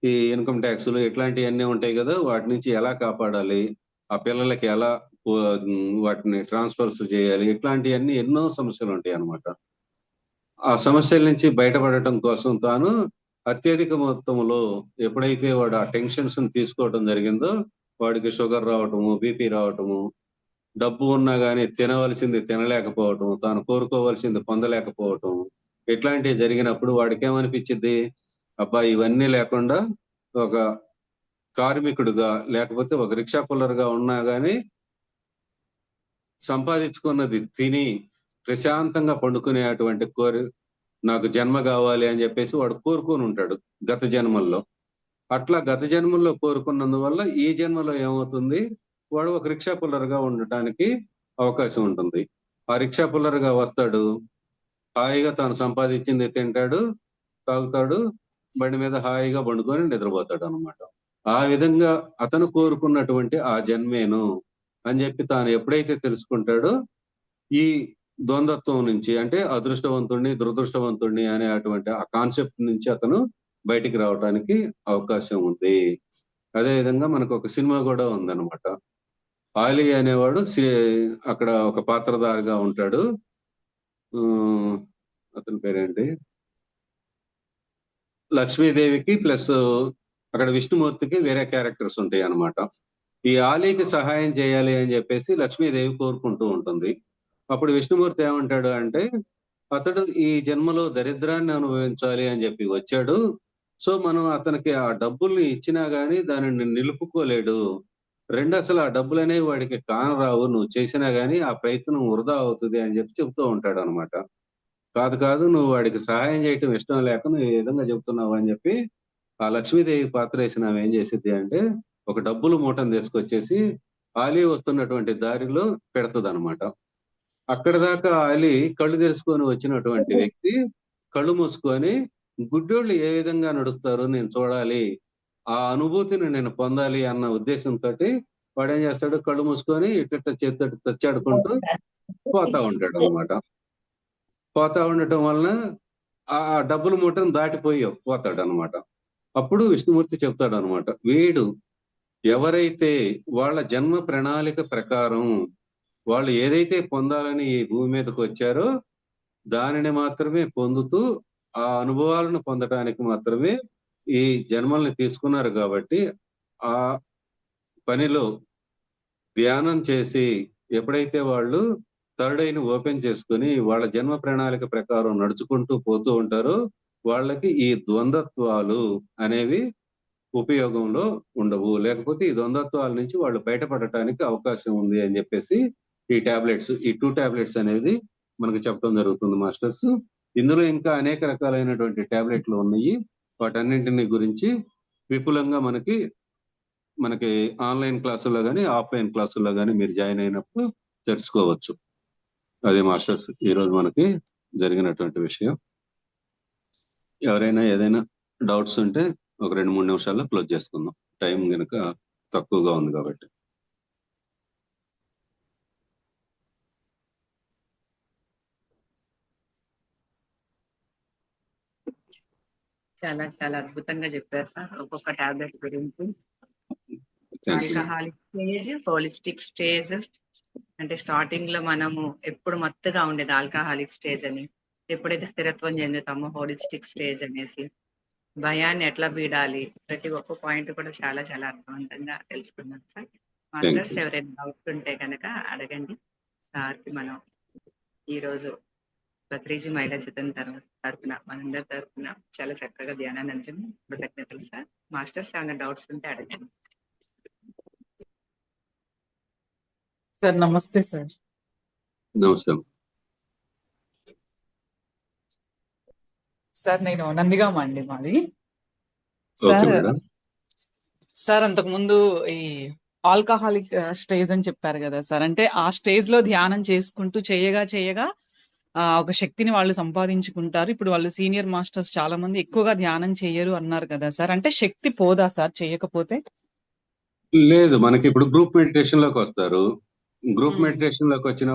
ఈ ఇన్కమ్ ట్యాక్స్లు ఇట్లాంటివన్నీ ఉంటాయి కదా, వాటి నుంచి ఎలా కాపాడాలి, ఆ పిల్లలకి ఎలా వాటిని ట్రాన్స్ఫర్స్ చేయాలి, ఇట్లాంటివన్నీ ఎన్నో సమస్యలు ఉంటాయి అన్నమాట. ఆ సమస్యల నుంచి బయటపడటం కోసం తాను అత్యధిక మొత్తంలో ఎప్పుడైతే వాడు ఆ టెన్షన్స్ తీసుకోవటం జరిగిందో, వాడికి షుగర్ రావటము, బీపీ రావటము, డబ్బు ఉన్నా కానీ తినవలసింది తినలేకపోవటం, తాను కోరుకోవాల్సింది పొందలేకపోవటం, ఇట్లాంటివి జరిగినప్పుడు వాడికి ఏమనిపించింది, అబ్బా ఇవన్నీ లేకుండా ఒక కార్మికుడుగా, లేకపోతే ఒక రిక్షా పుల్లర్గా ఉన్నా గానీ సంపాదించుకున్నది తిని ప్రశాంతంగా పండుకునేటువంటి నాకు జన్మ కావాలి అని చెప్పేసి వాడు కోరుకొని ఉంటాడు గత జన్మల్లో. అట్లా గత జన్మల్లో కోరుకున్నందువల్ల ఈ జన్మలో ఏమవుతుంది, వాడు ఒక రిక్షా పుల్లర్గా ఉండటానికి అవకాశం ఉంటుంది. ఆ రిక్షా పుల్లర్గా వస్తాడు, హాయిగా తాను సంపాదించింది తింటాడు, తాగుతాడు, బండి మీద హాయిగా పండుకొని నిద్రపోతాడు అనమాట. ఆ విధంగా అతను కోరుకున్నటువంటి ఆ జన్మేను అని చెప్పి తాను ఎప్పుడైతే తెలుసుకుంటాడో, ఈ ద్వంద్వత్వం నుంచి, అంటే అదృష్టవంతుణ్ణి దురదృష్టవంతుణ్ణి అనే అటువంటి ఆ కాన్సెప్ట్ నుంచి అతను బయటికి రావడానికి అవకాశం ఉంది. అదేవిధంగా మనకు ఒక సినిమా కూడా ఉందన్నమాట. ఆలీ అనేవాడు అక్కడ ఒక పాత్రధారిగా ఉంటాడు. అతని పేరేంటి, లక్ష్మీదేవికి ప్లస్ అక్కడ విష్ణుమూర్తికి వేరే క్యారెక్టర్స్ ఉంటాయి అన్నమాట. ఈ ఆలీకి సహాయం చేయాలి అని చెప్పేసి లక్ష్మీదేవి కోరుకుంటూ ఉంటుంది. అప్పుడు విష్ణుమూర్తి ఏమంటాడు అంటే, అతడు ఈ జన్మలో దరిద్రాన్ని అనుభవించాలి అని చెప్పి వచ్చాడు, సో మనం అతనికి ఆ డబ్బుల్ని ఇచ్చినా గానీ దానిని నిలుపుకోలేడు, అసలు ఆ డబ్బులు అనేవి వాడికి కానరావు, నువ్వు చేసినా గానీ ఆ ప్రయత్నం వృధా అవుతుంది అని చెప్పి చెప్తూ ఉంటాడు అనమాట. కాదు నువ్వు వాడికి సహాయం చేయటం ఇష్టం లేక నువ్వు ఈ విధంగా చెప్తున్నావు అని చెప్పి ఆ లక్ష్మీదేవి పాత్ర వేసిన ఆమె ఏం చేసిద్ది అంటే, ఒక డబ్బులు మూటను తీసుకొచ్చేసి ఆలీ వస్తున్నటువంటి దారిలో పెడతది అనమాట. అక్కడ దాకా ఆలీ కళ్ళు తెరుచుకొని వచ్చినటువంటి వ్యక్తి కళ్ళు మూసుకొని, గుడ్డోళ్ళు ఏ విధంగా నడుస్తారు నేను చూడాలి, ఆ అనుభూతిని నేను పొందాలి అన్న ఉద్దేశంతో వాడు ఏం చేస్తాడు, కళ్ళు మూసుకొని ఇట్ట చేతితో తచ్చాడుకుంటూ పోతా ఉంటాడు అనమాట. పోతా ఉండటం వలన ఆ డబ్బుల మూటను దాటిపోయి పోతాడు అనమాట. అప్పుడు విష్ణుమూర్తి చెప్తాడు అనమాట, వీడు ఎవరైతే వాళ్ళ జన్మ ప్రణాళిక ప్రకారం వాళ్ళు ఏదైతే పొందాలని ఈ భూమి మీదకి వచ్చారో దానిని మాత్రమే పొందుతూ ఆ అనుభవాలను పొందటానికి మాత్రమే ఈ జన్మల్ని తీసుకున్నారు కాబట్టి, ఆ పనిలో ధ్యానం చేసి ఎప్పుడైతే వాళ్ళు థర్డ్ ఐని ఓపెన్ చేసుకుని వాళ్ళ జన్మ ప్రణాళిక ప్రకారం నడుచుకుంటూ పోతూ ఉంటారో వాళ్ళకి ఈ ద్వంద్వత్వాలు అనేవి ఉపయోగంలో ఉండవు, లేకపోతే ఈ ద్వంద్వత్వాల నుంచి వాళ్ళు బయటపడటానికి అవకాశం ఉంది అని చెప్పేసి ఈ టాబ్లెట్స్, ఈ 2 టాబ్లెట్స్ అనేది మనకు చెప్పడం జరుగుతుంది మాస్టర్స్. ఇందులో ఇంకా అనేక రకాలైనటువంటి టాబ్లెట్లు ఉన్నాయి. వాటన్నింటిని గురించి విపులంగా మనకి ఆన్లైన్ క్లాసుల్లో కానీ ఆఫ్లైన్ క్లాసుల్లో కానీ మీరు జాయిన్ అయినప్పుడు తెలుసుకోవచ్చు. అదే మాస్టర్స్ ఈరోజు మనకి జరిగినటువంటి విషయం. ఎవరైనా ఏదైనా డౌట్స్ ఉంటే ఒక 2-3 నిమిషాల్లో క్లోజ్ చేసుకుందాం, టైం కనుక తక్కువగా ఉంది కాబట్టి. చాలా చాలా అద్భుతంగా చెప్పారు సార్ ఒక్కొక్క టాబ్లెట్ గురించి. Thank you. Alcoholic stage, holistic stage, అంటే స్టార్టింగ్ లో మనము ఎప్పుడు మత్తుగా ఉండేది ఆల్కహాలిక్ స్టేజ్ అని, ఎప్పుడైతే స్థిరత్వం చెందుతామో హోలిస్టిక్ స్టేజ్ అనేసి, భయాన్ని ఎట్లా వీడాలి, ప్రతి ఒక్క పాయింట్ కూడా చాలా చాలా అర్థవంతంగా తెలుసుకున్నాం సార్. మాస్టర్స్ ఎవరైనా డౌట్స్ ఉంటే కనుక అడగండి సార్కి. మనం ఈరోజు బత్రీజీ మహిళా జతన్ తరఫున మనందరి తరఫున చాలా చక్కగా ధ్యానాన్ని అందించాము. కృతజ్ఞతలు సార్. మాస్టర్స్ ఏమైనా డౌట్స్ ఉంటే అడగండి. సార్ నమస్తే సార్. నమస్తే. సార్ నేను నందిగామ అండి మాది. Okay sir madam. సార్ అంతకుముందు ఈ ఆల్కహాలిక్ స్టేజ్ అని చెప్పారు కదా సార్, అంటే ఆ స్టేజ్ లో ధ్యానం చేసుకుంటూ చేయగా ఒక శక్తిని వాళ్ళు సంపాదించుకుంటారు. ఇప్పుడు వాళ్ళు సీనియర్ మాస్టర్స్ చాలా మంది ఎక్కువగా ధ్యానం చెయ్యరు అన్నారు కదా సార్, అంటే శక్తి పోదా సార్ చేయకపోతే? లేదు, మనకి ఇప్పుడు గ్రూప్ మెడిటేషన్ లోకి వస్తారు. గ్రూప్ మెడిటేషన్ లోకి వచ్చిన